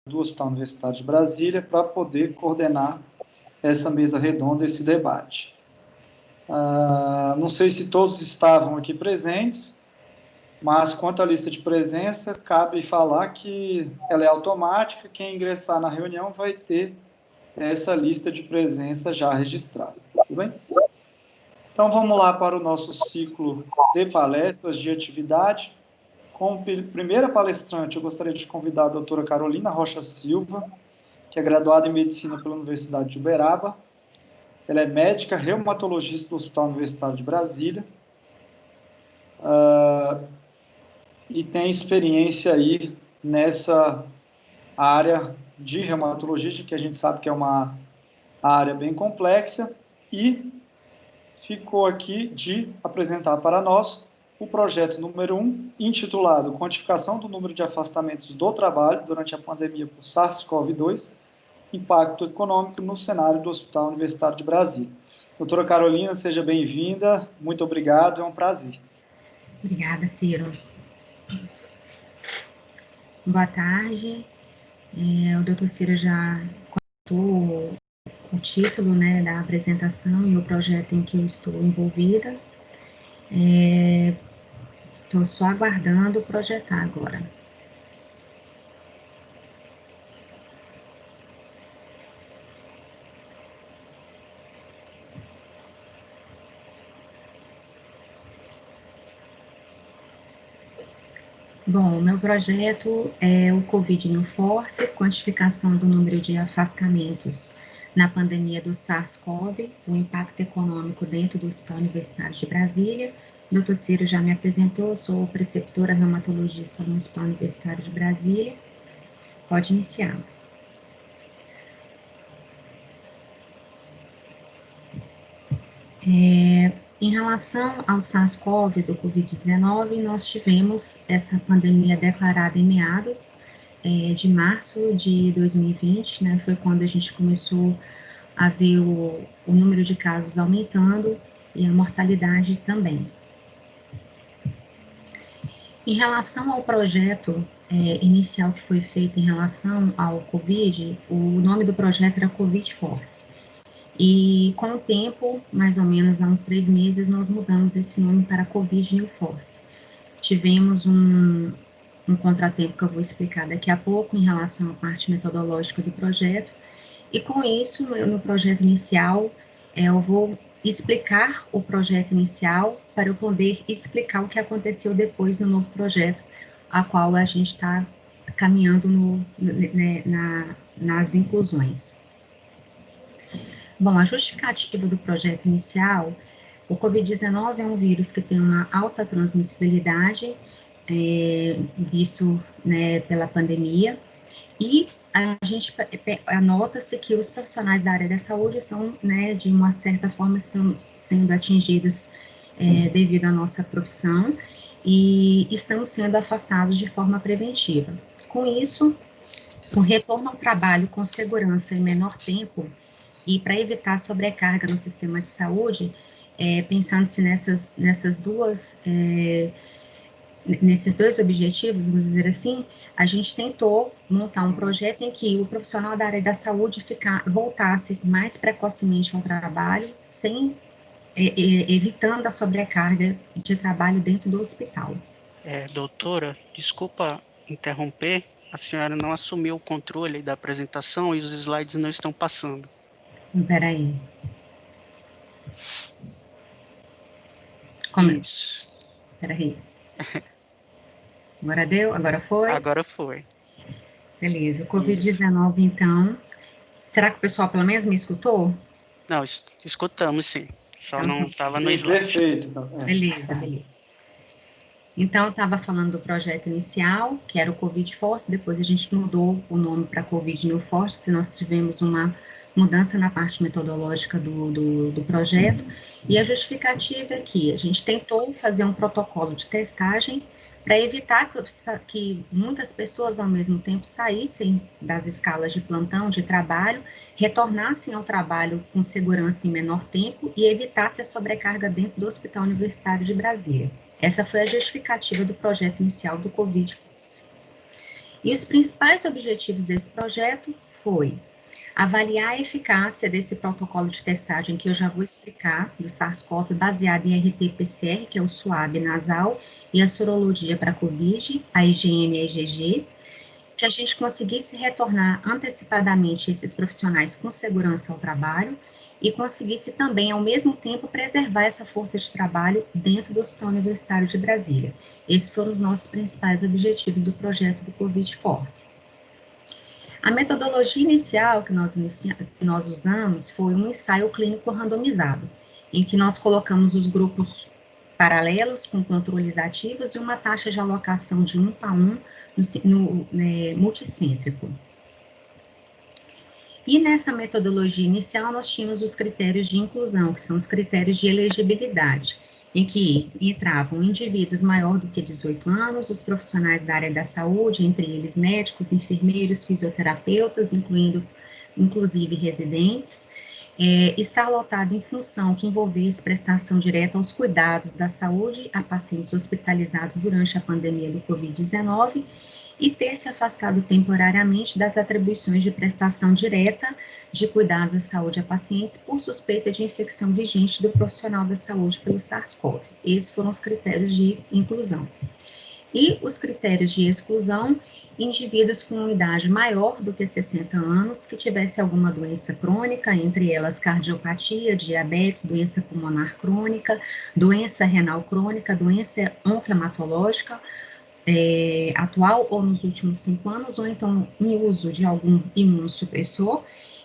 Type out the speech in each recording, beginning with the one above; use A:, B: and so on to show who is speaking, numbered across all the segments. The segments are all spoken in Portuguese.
A: do Hospital Universitário de Brasília, para poder coordenar essa mesa redonda, esse debate. Não sei se todos estavam aqui presentes, mas quanto à lista de presença, cabe falar que ela é automática, quem ingressar na reunião vai ter essa lista de presença já registrada, tudo bem? Então, vamos lá para o nosso ciclo de palestras de atividade. Como primeira palestrante, eu gostaria de convidar a doutora Carolina Rocha Silva, que é graduada em Medicina pela Universidade de Uberaba. Ela é médica reumatologista do Hospital Universitário de Brasília, e tem experiência aí nessa área de reumatologia, que a gente sabe que é uma área bem complexa, e ficou aqui de apresentar para nós o projeto número 1, intitulado Quantificação do número de afastamentos do trabalho durante a pandemia por SARS-CoV-2, impacto econômico no cenário do Hospital Universitário de Brasília. Doutora Carolina, seja bem-vinda, muito obrigado, é um prazer.
B: Obrigada, Ciro. Boa tarde. O doutor Ciro já contou o título, né, da apresentação e o projeto em que eu estou envolvida. Estou só aguardando projetar agora. Bom, o meu projeto é o Covid New Force, quantificação do número de afastamentos na pandemia do SARS-CoV, o impacto econômico dentro do Hospital Universitário de Brasília. O Dr. Ciro já me apresentou, sou preceptora reumatologista no Hospital Universitário de Brasília. Pode iniciar. Em relação ao SARS-CoV do Covid-19, nós tivemos essa pandemia declarada em meados de março de 2020, né, foi quando a gente começou a ver o número de casos aumentando e a mortalidade também. Em relação ao projeto inicial que foi feito em relação ao Covid, o nome do projeto era Covid Force. E com o tempo, mais ou menos há uns 3 meses, nós mudamos esse nome para Covid New Force. Tivemos um contratempo que eu vou explicar daqui a pouco em relação à parte metodológica do projeto. E com isso, no projeto inicial, eu vou explicar o projeto inicial para eu poder explicar o que aconteceu depois no novo projeto, a qual a gente está caminhando nas inclusões. Bom, a justificativa do projeto inicial, o Covid-19 é um vírus que tem uma alta transmissibilidade, visto, né, pela pandemia, e a gente anota-se que os profissionais da área da saúde são, né, de uma certa forma, estamos sendo atingidos devido à nossa profissão e estamos sendo afastados de forma preventiva. Com isso, o retorno ao trabalho com segurança em menor tempo e para evitar sobrecarga no sistema de saúde, pensando-se nesses dois objetivos, vamos dizer assim, a gente tentou montar um projeto em que o profissional da área da saúde voltasse mais precocemente ao trabalho, evitando a sobrecarga de trabalho dentro do hospital.
C: Doutora, desculpa interromper, a senhora não assumiu o controle da apresentação e os slides não estão passando.
B: Espera aí.
C: Isso.
B: Espera aí. Agora deu? Agora foi?
C: Agora foi.
B: Beleza. O Covid-19, então. Será que o pessoal pelo menos me escutou?
C: Não, escutamos sim. Só
B: então,
C: não estava no slide.
A: Perfeito.
B: Beleza. Então, eu estava falando do projeto inicial, que era o Covid Force, depois a gente mudou o nome para Covid New Force, que nós tivemos uma mudança na parte metodológica do projeto, e a justificativa é que a gente tentou fazer um protocolo de testagem para evitar que muitas pessoas ao mesmo tempo saíssem das escalas de plantão, de trabalho, retornassem ao trabalho com segurança em menor tempo e evitasse a sobrecarga dentro do Hospital Universitário de Brasília. Essa foi a justificativa do projeto inicial do Covid Force. E os principais objetivos desse projeto foi avaliar a eficácia desse protocolo de testagem que eu já vou explicar, do SARS-CoV, baseado em RT-PCR, que é o SWAB nasal, e a sorologia para COVID, a IgM e a IgG, que a gente conseguisse retornar antecipadamente esses profissionais com segurança ao trabalho e conseguisse também, ao mesmo tempo, preservar essa força de trabalho dentro do Hospital Universitário de Brasília. Esses foram os nossos principais objetivos do projeto do Covid Force. A metodologia inicial que nós usamos foi um ensaio clínico randomizado, em que nós colocamos os grupos paralelos com controles ativos e uma taxa de alocação de 1 para 1 multicêntrico. E nessa metodologia inicial, nós tínhamos os critérios de inclusão, que são os critérios de elegibilidade, em que entravam indivíduos maior do que 18 anos, os profissionais da área da saúde, entre eles médicos, enfermeiros, fisioterapeutas, inclusive residentes, estar lotado em função que envolvesse prestação direta aos cuidados da saúde a pacientes hospitalizados durante a pandemia do Covid-19 e ter se afastado temporariamente das atribuições de prestação direta de cuidados à saúde a pacientes por suspeita de infecção vigente do profissional da saúde pelo SARS-CoV. Esses foram os critérios de inclusão. E os critérios de exclusão, indivíduos com idade maior do que 60 anos, que tivesse alguma doença crônica, entre elas cardiopatia, diabetes, doença pulmonar crônica, doença renal crônica, doença oncohematológica, atual ou nos últimos 5 anos, ou então em uso de algum imunossupressor,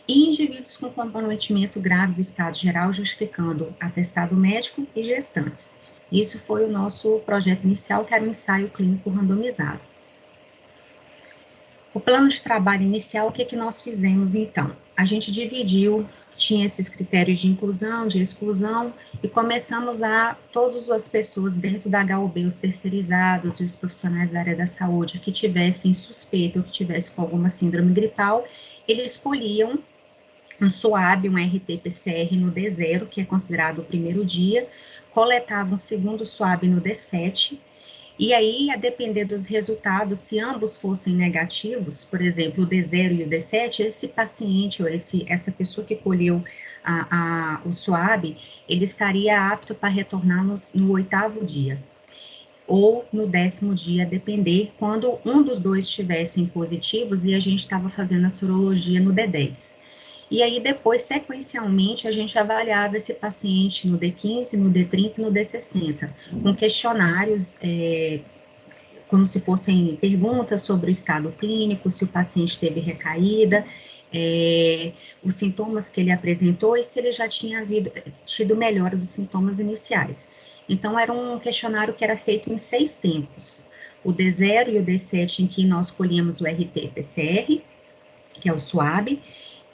B: e indivíduos com comprometimento grave do estado geral, justificando atestado médico e gestantes. Isso foi o nosso projeto inicial, que era um ensaio clínico randomizado. O plano de trabalho inicial, o que nós fizemos então? A gente dividiu, tinha esses critérios de inclusão, de exclusão, e começamos todas as pessoas dentro da HUB, os terceirizados e os profissionais da área da saúde que tivessem suspeita ou que tivessem com alguma síndrome gripal, eles escolhiam um SWAB, um RT-PCR no D0, que é considerado o primeiro dia, coletavam um segundo SWAB no D7, e aí, a depender dos resultados, se ambos fossem negativos, por exemplo, o D0 e o D7, esse paciente ou essa pessoa que colheu o SWAB, ele estaria apto para retornar no 8º dia, ou no 10º dia, a depender, quando um dos dois estivessem positivos e a gente estava fazendo a sorologia no D10. E aí, depois, sequencialmente, a gente avaliava esse paciente no D15, no D30 e no D60, com questionários, como se fossem perguntas sobre o estado clínico, se o paciente teve recaída, os sintomas que ele apresentou e se ele já tinha tido melhora dos sintomas iniciais. Então, era um questionário que era feito em 6 tempos. O D0 e o D7, em que nós colhemos o RT-PCR, que é o SWAB,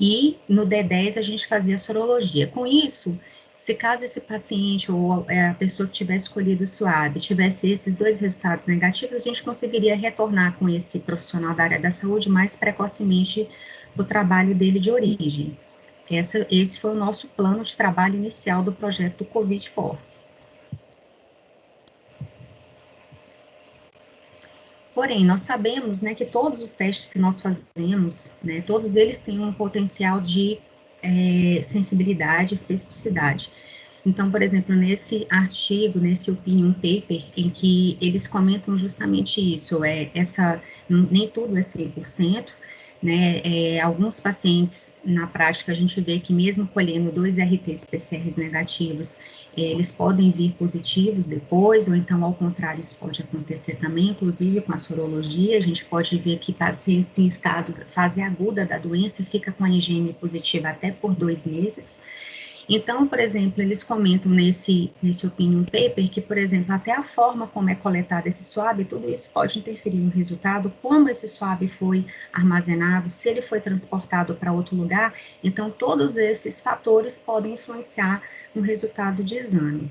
B: e no D10 a gente fazia a sorologia. Com isso, se caso esse paciente ou a pessoa que tivesse escolhido o SWAB tivesse esses 2 resultados negativos, a gente conseguiria retornar com esse profissional da área da saúde mais precocemente do trabalho dele de origem. Esse foi o nosso plano de trabalho inicial do projeto do Covid Force. Porém, nós sabemos, né, que todos os testes que nós fazemos, né, todos eles têm um potencial de sensibilidade e especificidade. Então, por exemplo, nesse artigo, nesse opinion paper, em que eles comentam justamente isso, nem tudo é 100%, né, alguns pacientes, na prática, a gente vê que mesmo colhendo 2 RT-PCRs negativos, eles podem vir positivos depois, ou então, ao contrário, isso pode acontecer também, inclusive com a sorologia, a gente pode ver que pacientes em fase aguda da doença fica com a IgM positiva até por 2 meses. Então, por exemplo, eles comentam nesse opinion paper que, por exemplo, até a forma como é coletado esse SWAB, tudo isso pode interferir no resultado, como esse SWAB foi armazenado, se ele foi transportado para outro lugar. Então, todos esses fatores podem influenciar no resultado de exame.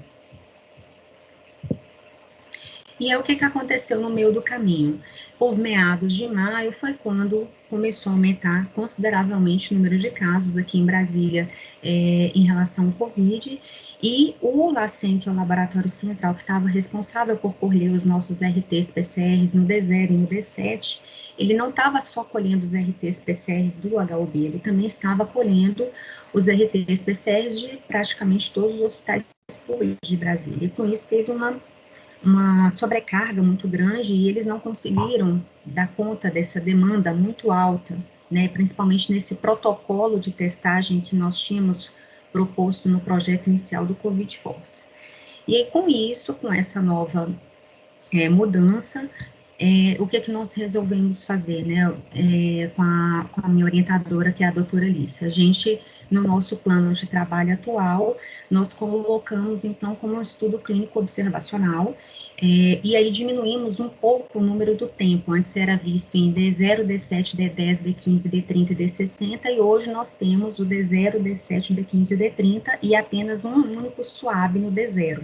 B: E aí, o que aconteceu no meio do caminho? Por meados de maio foi quando começou a aumentar consideravelmente o número de casos aqui em Brasília em relação ao Covid, e o LACEN, que é o Laboratório Central, que estava responsável por colher os nossos RTs PCRs no D0 e no D7, ele não estava só colhendo os RTs PCRs do HUB, ele também estava colhendo os RTs PCRs de praticamente todos os hospitais públicos de Brasília, e com isso teve uma sobrecarga muito grande e eles não conseguiram dar conta dessa demanda muito alta, né, principalmente nesse protocolo de testagem que nós tínhamos proposto no projeto inicial do Covid Force. E aí, com isso, com essa nova mudança, o que nós resolvemos fazer, né, com a minha orientadora, que é a doutora Alice? A gente, no nosso plano de trabalho atual, nós colocamos, então, como um estudo clínico observacional, e aí diminuímos um pouco o número do tempo. Antes era visto em D0, D7, D10, D15, D30 e D60, e hoje nós temos o D0, D7, D15 e o D30, e apenas um único SWAB no D0.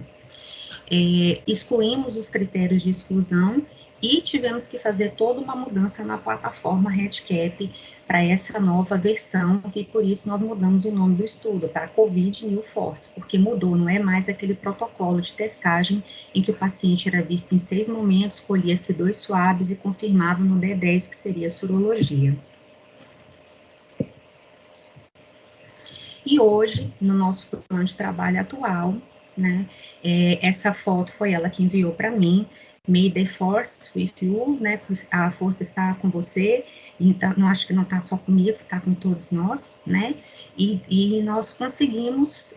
B: Excluímos os critérios de exclusão e tivemos que fazer toda uma mudança na plataforma REDCap para essa nova versão, e por isso nós mudamos o nome do estudo para COVID New Force, porque mudou, não é mais aquele protocolo de testagem em que o paciente era visto em 6 momentos, colhia-se 2 swabs e confirmava no D10, que seria a sorologia. E hoje, no nosso plano de trabalho atual, né, essa foto foi ela que enviou para mim. May the force with you, né, a força está com você, então, não acho que não está só comigo, está com todos nós, né, e nós conseguimos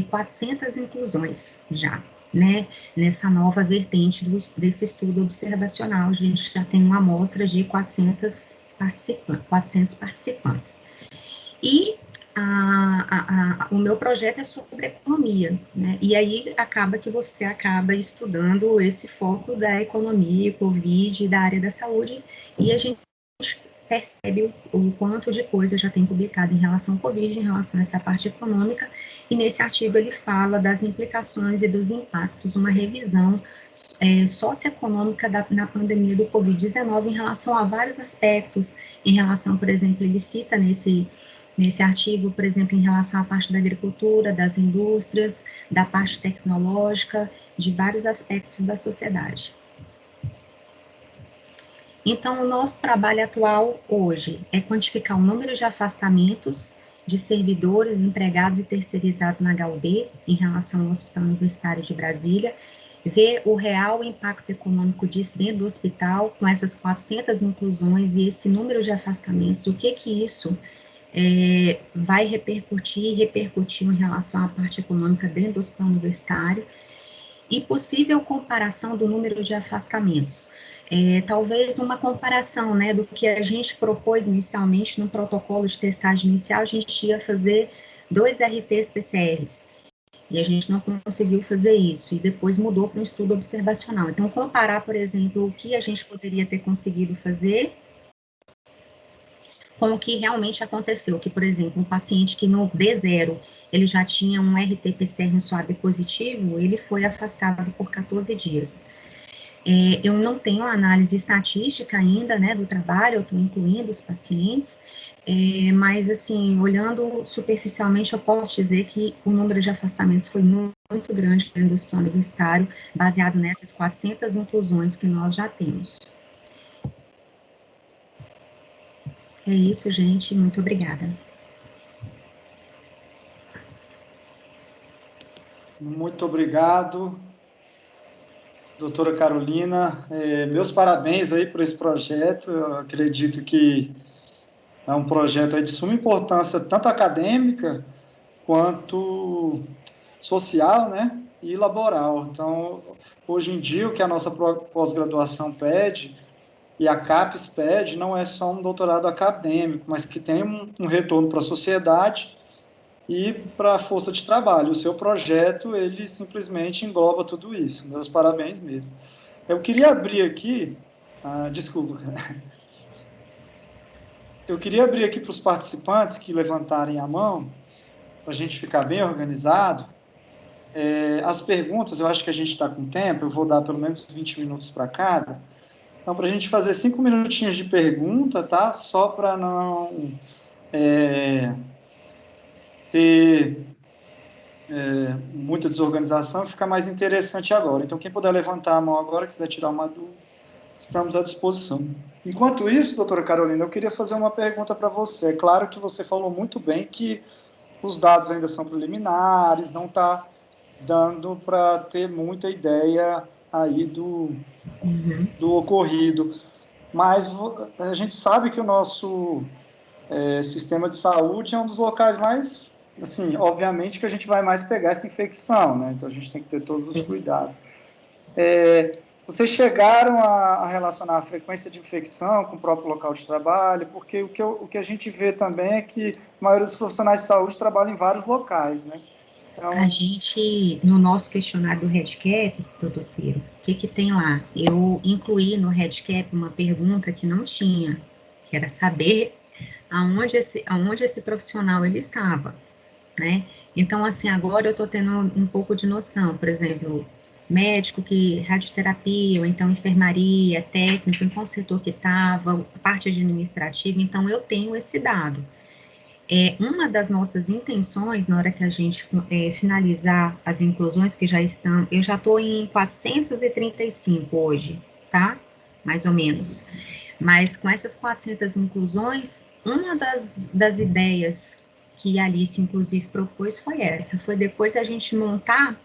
B: 400 inclusões já, né, nessa nova vertente desse estudo observacional. A gente já tem uma amostra de 400 participantes. E o meu projeto é sobre economia, né? E aí acaba que você acaba estudando esse foco da economia, Covid, da área da saúde, e a gente percebe o quanto de coisa já tem publicado em relação ao Covid, em relação a essa parte econômica, e nesse artigo ele fala das implicações e dos impactos, uma revisão socioeconômica na pandemia do Covid-19 em relação a vários aspectos, em relação, por exemplo, ele cita nesse artigo, por exemplo, em relação à parte da agricultura, das indústrias, da parte tecnológica, de vários aspectos da sociedade. Então, o nosso trabalho atual hoje é quantificar o número de afastamentos de servidores, empregados e terceirizados na HUB em relação ao Hospital Universitário de Brasília, ver o real impacto econômico disso dentro do hospital, com essas 400 inclusões e esse número de afastamentos, o que isso vai repercutir em relação à parte econômica dentro do hospital universitário, e possível comparação do número de afastamentos. Talvez uma comparação, né, do que a gente propôs inicialmente no protocolo de testagem inicial, a gente ia fazer 2 RTs PCRs, e a gente não conseguiu fazer isso, e depois mudou para um estudo observacional. Então, comparar, por exemplo, o que a gente poderia ter conseguido fazer com o que realmente aconteceu, que, por exemplo, um paciente que no D0, ele já tinha um RT-PCR, um SWAB positivo, ele foi afastado por 14 dias. Eu não tenho análise estatística ainda, né, do trabalho, eu estou incluindo os pacientes, mas, assim, olhando superficialmente, eu posso dizer que o número de afastamentos foi muito grande dentro do hospital universitário, baseado nessas 400 inclusões que nós já temos. É isso, gente. Muito obrigada.
A: Muito obrigado, doutora Carolina. Meus parabéns aí por esse projeto. Eu acredito que é um projeto aí de suma importância, tanto acadêmica quanto social, né, e laboral. Então, hoje em dia, o que a nossa pós-graduação pede, e a CAPES pede, não é só um doutorado acadêmico, mas que tenha um retorno para a sociedade e para a força de trabalho. O seu projeto, ele simplesmente engloba tudo isso. Meus parabéns mesmo. Eu queria abrir aqui, desculpa, eu queria abrir aqui para os participantes que levantarem a mão, para a gente ficar bem organizado, as perguntas, eu acho que a gente está com tempo, eu vou dar pelo menos 20 minutos para cada. Então, para a gente fazer 5 minutinhos de pergunta, tá? Só para não ter muita desorganização e ficar mais interessante agora. Então, quem puder levantar a mão agora, quiser tirar uma dúvida, estamos à disposição. Enquanto isso, doutora Carolina, eu queria fazer uma pergunta para você. É claro que você falou muito bem que os dados ainda são preliminares, não está dando para ter muita ideia aí do ocorrido. Mas a gente sabe que o nosso sistema de saúde é um dos locais mais, assim, obviamente que a gente vai mais pegar essa infecção, né? Então a gente tem que ter todos os cuidados. Vocês chegaram a relacionar a frequência de infecção com o próprio local de trabalho? Porque o que a gente vê também é que a maioria dos profissionais de saúde trabalham em vários locais, né? Então,
B: a gente, no nosso questionário do REDCap, doutor Ciro, o que tem lá? Eu incluí no REDCap uma pergunta que não tinha, que era saber aonde esse profissional ele estava, né? Então, assim, agora eu estou tendo um pouco de noção, por exemplo, médico que radioterapia, ou então enfermaria, técnico, em qual setor que estava, parte administrativa, então eu tenho esse dado. Uma das nossas intenções, na hora que a gente finalizar as inclusões que já estão, eu já estou em 435 hoje, tá? Mais ou menos. Mas com essas 400 inclusões, uma das ideias que a Alice, inclusive, propôs foi essa, foi depois a gente montar,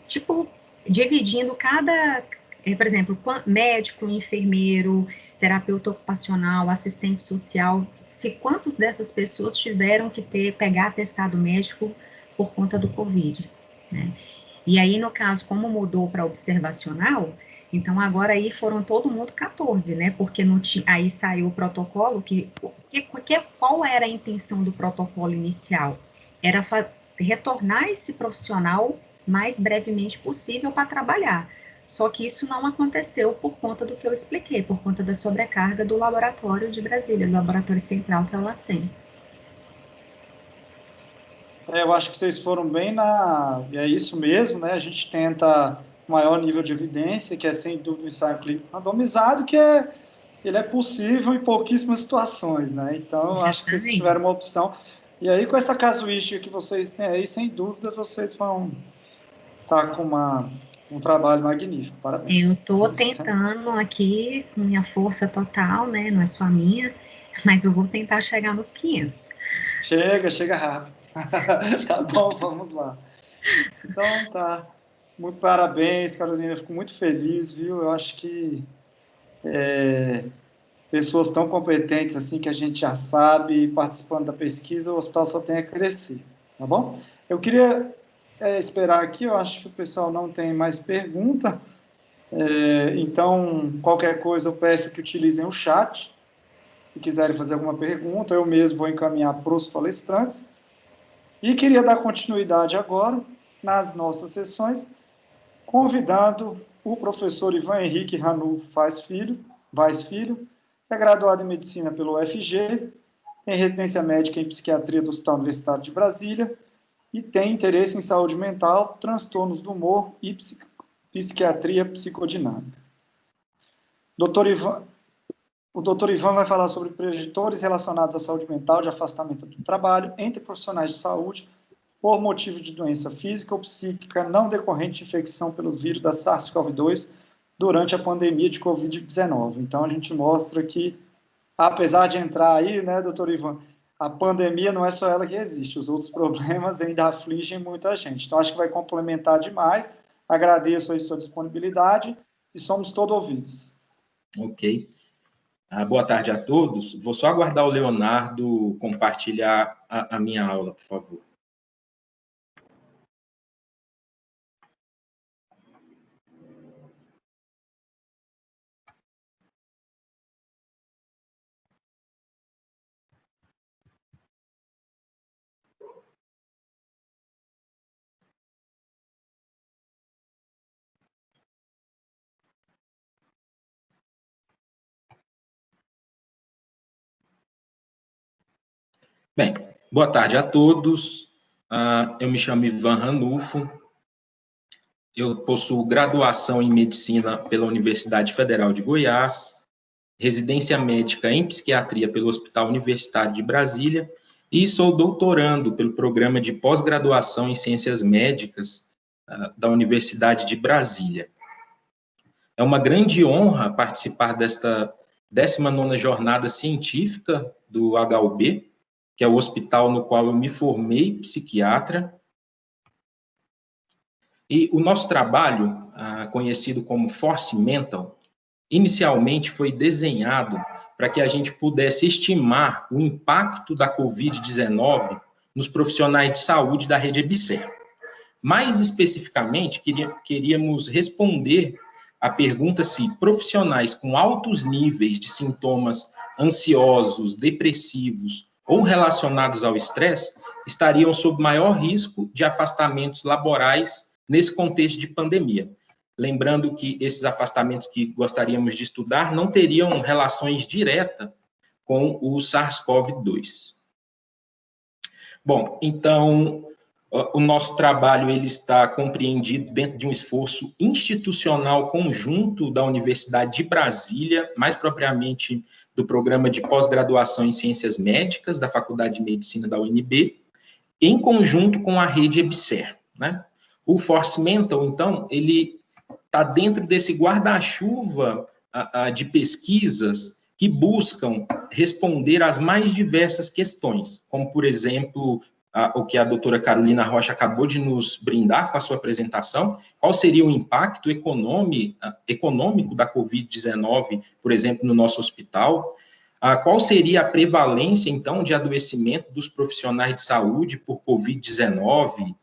B: tipo, dividindo cada, por exemplo, médico, enfermeiro, terapeuta ocupacional, assistente social, se quantos dessas pessoas tiveram que pegar atestado médico por conta do Covid, né? E aí, no caso, como mudou para observacional, então agora aí foram todo mundo 14, né? Porque não tinha, aí saiu o protocolo, qual era a intenção do protocolo inicial? Era retornar esse profissional mais brevemente possível para trabalhar. Só que isso não aconteceu por conta do que eu expliquei, por conta da sobrecarga do laboratório de Brasília, do laboratório central, que é o LACEN.
A: eu acho que vocês foram bem e é isso mesmo, né? A gente tenta maior nível de evidência, que é sem dúvida o ensaio clínico randomizado, ele é possível em pouquíssimas situações, né? Então, acho que vocês tiveram uma opção. E aí, com essa casuística que vocês têm aí, sem dúvida, vocês vão estar com um trabalho magnífico. Parabéns.
B: Eu estou tentando aqui, com minha força total, né? Não é só a minha, mas eu vou tentar chegar nos 500.
A: Chega rápido. Tá bom, vamos lá. Então, tá. Muito parabéns, Carolina. Eu fico muito feliz, viu? Eu acho que pessoas tão competentes assim que a gente já sabe, participando da pesquisa, o hospital só tem a crescer, tá bom? Eu queria esperar aqui, eu acho que o pessoal não tem mais pergunta, então, qualquer coisa eu peço que utilizem o chat, se quiserem fazer alguma pergunta, eu mesmo vou encaminhar para os palestrantes, e queria dar continuidade agora nas nossas sessões, convidando o professor Ivan Henrique Ranulfo Vaz Filho, é graduado em Medicina pelo UFG, tem residência médica em Psiquiatria do Hospital Universitário de Brasília e tem interesse em saúde mental, transtornos do humor e psiquiatria psicodinâmica. O doutor Ivan vai falar sobre preditores relacionados à saúde mental de afastamento do trabalho entre profissionais de saúde por motivo de doença física ou psíquica não decorrente de infecção pelo vírus da SARS-CoV-2 durante a pandemia de Covid-19. Então, a gente mostra que, apesar de entrar aí, né, doutor Ivan, a pandemia não é só ela que existe, os outros problemas ainda afligem muita gente. Então, acho que vai complementar demais. Agradeço a sua disponibilidade e somos todos ouvidos.
D: Ok. Boa tarde a todos. Vou só aguardar o Leonardo compartilhar a minha aula, por favor. Bem, boa tarde a todos. Eu me chamo Ivan Ranulfo, eu possuo graduação em Medicina pela Universidade Federal de Goiás, residência médica em Psiquiatria pelo Hospital Universitário de Brasília e sou doutorando pelo Programa de Pós-Graduação em Ciências Médicas da Universidade de Brasília. É uma grande honra participar desta 19ª Jornada Científica do HUB, que é o hospital no qual eu me formei psiquiatra. E o nosso trabalho, conhecido como Force Mental, inicialmente foi desenhado para que a gente pudesse estimar o impacto da Covid-19 nos profissionais de saúde da rede EBSER. Mais especificamente, queríamos responder à pergunta se profissionais com altos níveis de sintomas ansiosos, depressivos ou relacionados ao estresse estariam sob maior risco de afastamentos laborais nesse contexto de pandemia. Lembrando que esses afastamentos que gostaríamos de estudar não teriam relações diretas com o SARS-CoV-2. Bom, então, o nosso trabalho ele está compreendido dentro de um esforço institucional conjunto da Universidade de Brasília, mais propriamente do Programa de Pós-Graduação em Ciências Médicas da Faculdade de Medicina da UNB, em conjunto com a rede EBSER, né? O Force Mental, então, ele está dentro desse guarda-chuva de pesquisas que buscam responder às mais diversas questões, como, por exemplo, o que a doutora Carolina Rocha acabou de nos brindar com a sua apresentação, qual seria o impacto econômico da Covid-19, por exemplo, no nosso hospital, qual seria a prevalência, então, de adoecimento dos profissionais de saúde por Covid-19,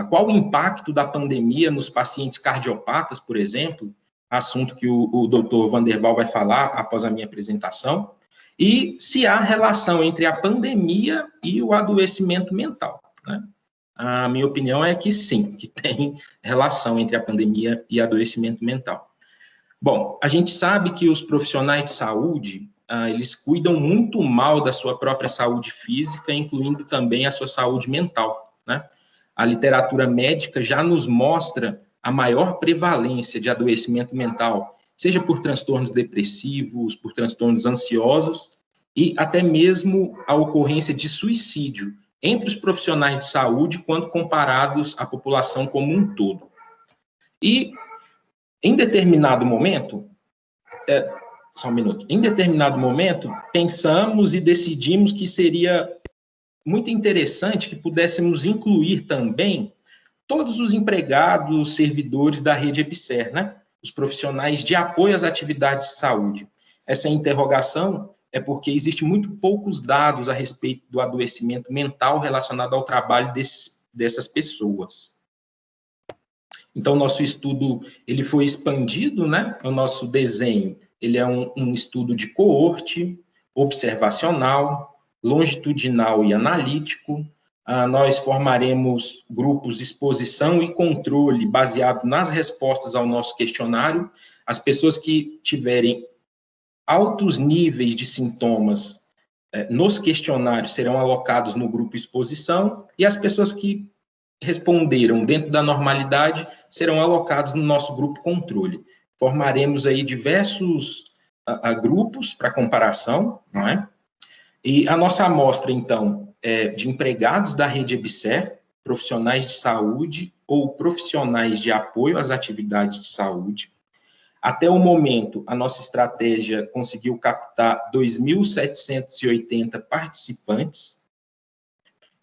D: qual o impacto da pandemia nos pacientes cardiopatas, por exemplo, assunto que o doutor Vanderval vai falar após a minha apresentação, e se há relação entre a pandemia e o adoecimento mental, né? A minha opinião é que sim, que tem relação entre a pandemia e adoecimento mental. Bom, a gente sabe que os profissionais de saúde, eles cuidam muito mal da sua própria saúde física, incluindo também a sua saúde mental, né? A literatura médica já nos mostra a maior prevalência de adoecimento mental, seja por transtornos depressivos, por transtornos ansiosos e até mesmo a ocorrência de suicídio entre os profissionais de saúde quando comparados à população como um todo. E em determinado momento, pensamos e decidimos que seria muito interessante que pudéssemos incluir também todos os empregados, servidores da rede EBSER, né? Os profissionais de apoio às atividades de saúde. Essa interrogação é porque existe muito poucos dados a respeito do adoecimento mental relacionado ao trabalho dessas pessoas. Então, nosso estudo ele foi expandido, né? O nosso desenho ele é um estudo de coorte, observacional, longitudinal e analítico. Nós formaremos grupos de exposição e controle baseado nas respostas ao nosso questionário. As pessoas que tiverem altos níveis de sintomas nos questionários serão alocados no grupo exposição e as pessoas que responderam dentro da normalidade serão alocados no nosso grupo controle. Formaremos aí diversos grupos para comparação, não é? E a nossa amostra, então, é de empregados da rede EBSER, profissionais de saúde ou profissionais de apoio às atividades de saúde. Até o momento, a nossa estratégia conseguiu captar 2.780 participantes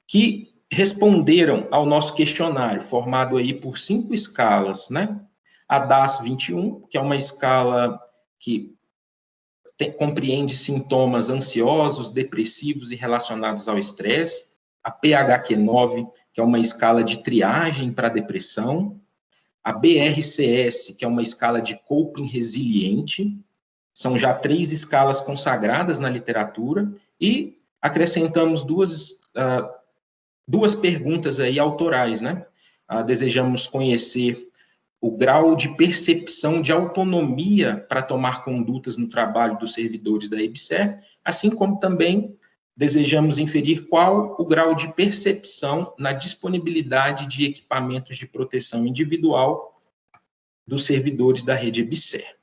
D: que responderam ao nosso questionário, formado aí por 5 escalas, né? A DAS-21, que é uma escala que compreende sintomas ansiosos, depressivos e relacionados ao estresse, a PHQ-9, que é uma escala de triagem para depressão, a BRCS, que é uma escala de coping resiliente, são já 3 escalas consagradas na literatura, e acrescentamos duas perguntas aí autorais, né? Desejamos conhecer o grau de percepção de autonomia para tomar condutas no trabalho dos servidores da EBSER, assim como também desejamos inferir qual o grau de percepção na disponibilidade de equipamentos de proteção individual dos servidores da rede EBSER.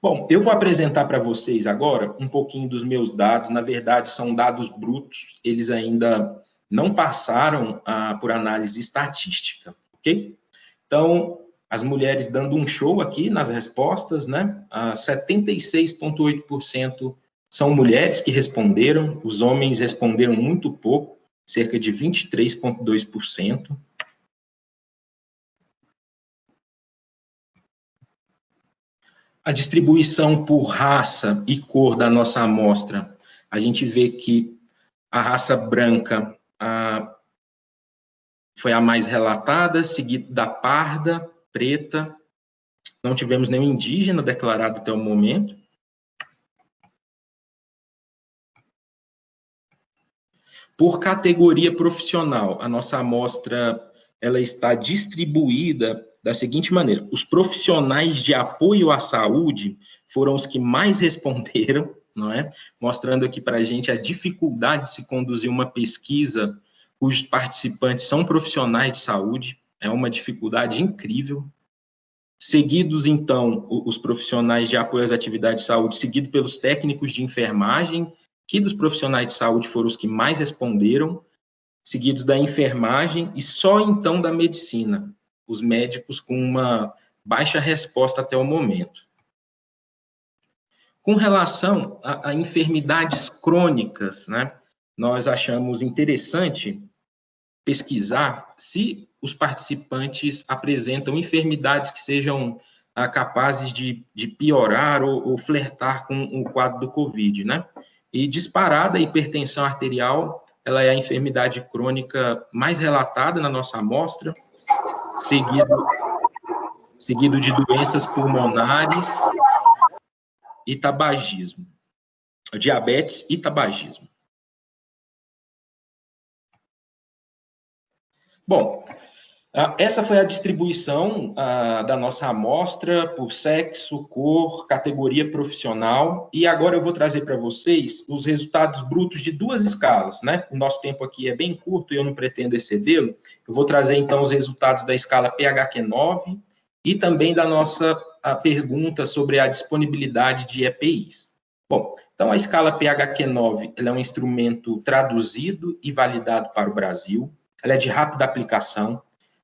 D: Bom, eu vou apresentar para vocês agora um pouquinho dos meus dados. Na verdade, são dados brutos, eles ainda não passaram por análise estatística, ok? Então, as mulheres dando um show aqui nas respostas, né? 76,8% são mulheres que responderam, os homens responderam muito pouco, cerca de 23,2%. A distribuição por raça e cor da nossa amostra, a gente vê que a raça branca foi a mais relatada, seguida da parda, preta. Não tivemos nenhum indígena declarado até o momento. Por categoria profissional, a nossa amostra ela está distribuída da seguinte maneira: os profissionais de apoio à saúde foram os que mais responderam, não é? Mostrando aqui para a gente a dificuldade de se conduzir uma pesquisa cujos participantes são profissionais de saúde, é uma dificuldade incrível. Seguidos, então, os profissionais de apoio às atividades de saúde, seguido pelos técnicos de enfermagem, que dos profissionais de saúde foram os que mais responderam, seguidos da enfermagem e só então da medicina, os médicos com uma baixa resposta até o momento. Com relação a enfermidades crônicas, né, nós achamos interessante pesquisar se os participantes apresentam enfermidades que sejam capazes de piorar ou flertar com o quadro do COVID, né? E disparada, a hipertensão arterial, ela é a enfermidade crônica mais relatada na nossa amostra, seguido de doenças pulmonares e tabagismo, diabetes e tabagismo. Bom, essa foi a distribuição da nossa amostra por sexo, cor, categoria profissional, e agora eu vou trazer para vocês os resultados brutos de duas escalas, né? O nosso tempo aqui é bem curto e eu não pretendo excedê-lo. Eu vou trazer, então, os resultados da escala PHQ-9 e também da nossa pergunta sobre a disponibilidade de EPIs. Bom, então a escala PHQ-9 ela é um instrumento traduzido e validado para o Brasil. Ela é de rápida aplicação,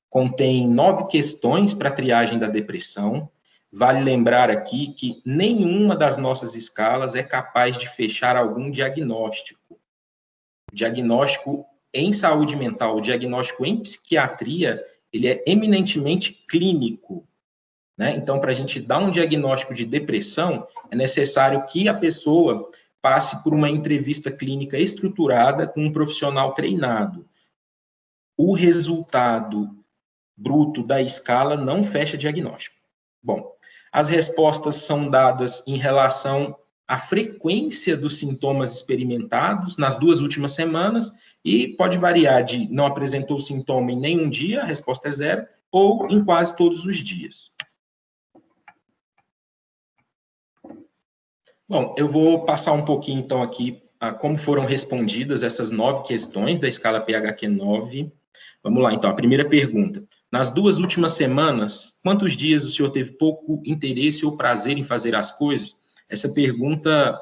D: contém 9 questões para triagem da depressão. Vale lembrar aqui que nenhuma das nossas escalas é capaz de fechar algum diagnóstico. O diagnóstico em saúde mental, o diagnóstico em psiquiatria, ele é eminentemente clínico, né? Então, para a gente dar um diagnóstico de depressão, é necessário que a pessoa passe por uma entrevista clínica estruturada com um profissional treinado. O resultado bruto da escala não fecha diagnóstico. Bom, as respostas são dadas em relação à frequência dos sintomas experimentados nas 2 últimas semanas e pode variar de não apresentou sintoma em nenhum dia, a resposta é 0, ou em quase todos os dias. Bom, eu vou passar um pouquinho, então, aqui como foram respondidas essas 9 questões da escala PHQ-9. Vamos lá, então, a primeira pergunta. Nas 2 últimas semanas, quantos dias o senhor teve pouco interesse ou prazer em fazer as coisas? Essa pergunta,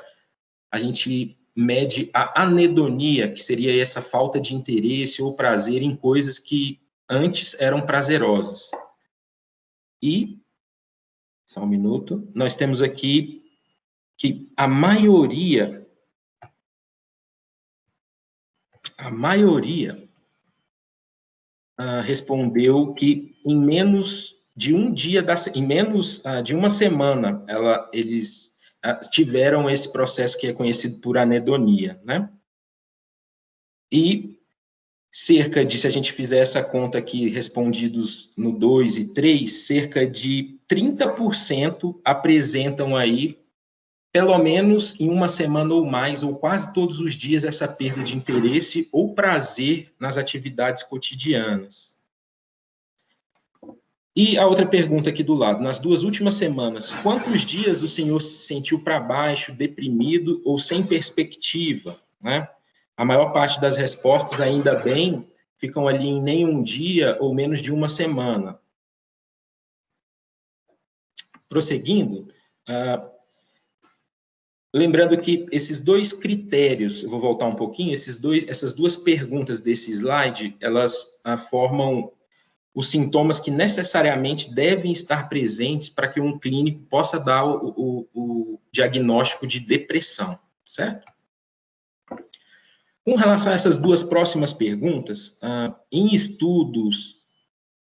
D: a gente mede a anedonia, que seria essa falta de interesse ou prazer em coisas que antes eram prazerosas. E, só um minuto, nós temos aqui que a maioria respondeu que em menos de um dia, em menos de uma semana, eles tiveram esse processo que é conhecido por anedonia, né? E cerca de, se a gente fizer essa conta aqui, respondidos no 2 e 3, cerca de 30% apresentam aí, pelo menos em uma semana ou mais, ou quase todos os dias, essa perda de interesse ou prazer nas atividades cotidianas. E a outra pergunta aqui do lado, nas 2 últimas semanas, quantos dias o senhor se sentiu para baixo, deprimido ou sem perspectiva, né? A maior parte das respostas, ainda bem, ficam ali em nenhum dia ou menos de uma semana. Prosseguindo, lembrando que esses 2 critérios, eu vou voltar um pouquinho, essas 2 perguntas desse slide, elas formam os sintomas que necessariamente devem estar presentes para que um clínico possa dar o diagnóstico de depressão, certo? Com relação a essas 2 próximas perguntas, em estudos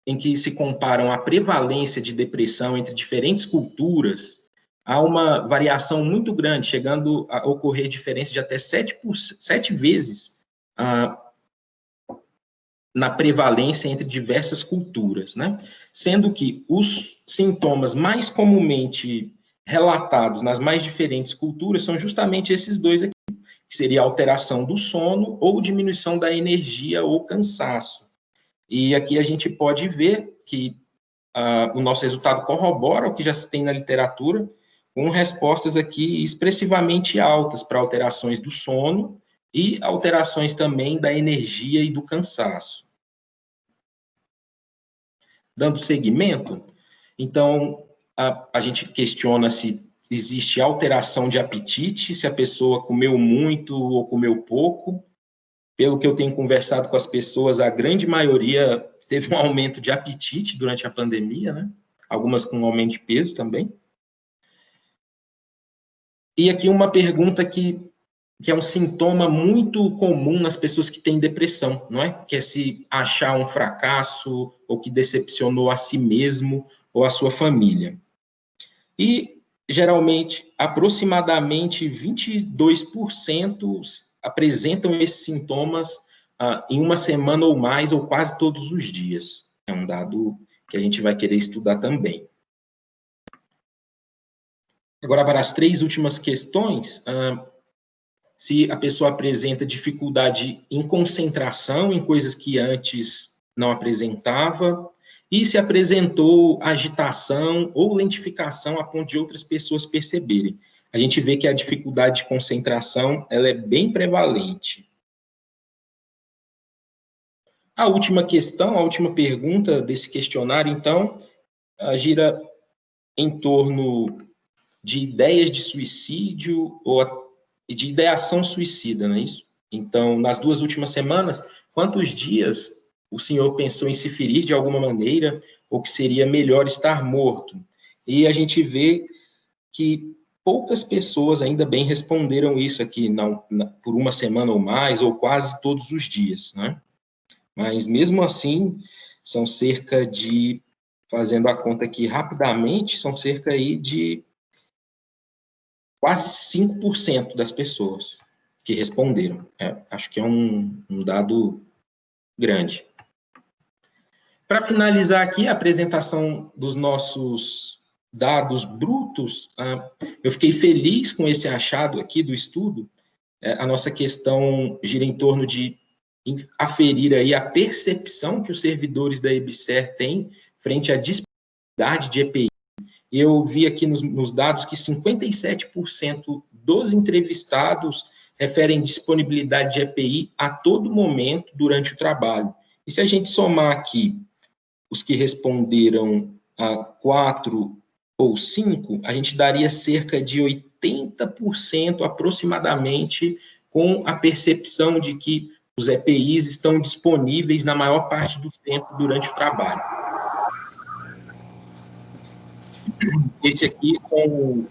D: em que se comparam a prevalência de depressão entre diferentes culturas, há uma variação muito grande, chegando a ocorrer diferença de até 7 vezes na prevalência entre diversas culturas, né? Sendo que os sintomas mais comumente relatados nas mais diferentes culturas são justamente esses 2 aqui, que seria a alteração do sono ou diminuição da energia ou cansaço. E aqui a gente pode ver que o nosso resultado corrobora o que já se tem na literatura, com respostas aqui expressivamente altas para alterações do sono e alterações também da energia e do cansaço. Dando seguimento, então, a gente questiona se existe alteração de apetite, se a pessoa comeu muito ou comeu pouco. Pelo que eu tenho conversado com as pessoas, a grande maioria teve um aumento de apetite durante a pandemia, né? Algumas com aumento de peso também. E aqui uma pergunta que é um sintoma muito comum nas pessoas que têm depressão, não é? Que é se achar um fracasso ou que decepcionou a si mesmo ou a sua família. E, geralmente, aproximadamente 22% apresentam esses sintomas em uma semana ou mais, ou quase todos os dias. É um dado que a gente vai querer estudar também. Agora, para as 3 últimas questões, se a pessoa apresenta dificuldade em concentração, em coisas que antes não apresentava, e se apresentou agitação ou lentificação a ponto de outras pessoas perceberem. A gente vê que a dificuldade de concentração ela é bem prevalente. A última questão, a última pergunta desse questionário, então, gira em torno de ideias de suicídio ou de ideação suicida, não é isso? Então, nas 2 últimas semanas, quantos dias o senhor pensou em se ferir de alguma maneira ou que seria melhor estar morto? E a gente vê que poucas pessoas ainda bem responderam isso aqui, por uma semana ou mais, ou quase todos os dias, né? Mas, mesmo assim, são cerca de, fazendo a conta aqui rapidamente, são cerca aí de quase 5% das pessoas que responderam. Acho que é um dado grande. Para finalizar aqui a apresentação dos nossos dados brutos, eu fiquei feliz com esse achado aqui do estudo. A nossa questão gira em torno de aferir aí a percepção que os servidores da EBSER têm frente à disponibilidade de EPI. Eu vi aqui nos dados que 57% dos entrevistados referem disponibilidade de EPI a todo momento durante o trabalho. E se a gente somar aqui os que responderam a 4 ou 5, a gente daria cerca de 80% aproximadamente com a percepção de que os EPIs estão disponíveis na maior parte do tempo durante o trabalho. Esse aqui são...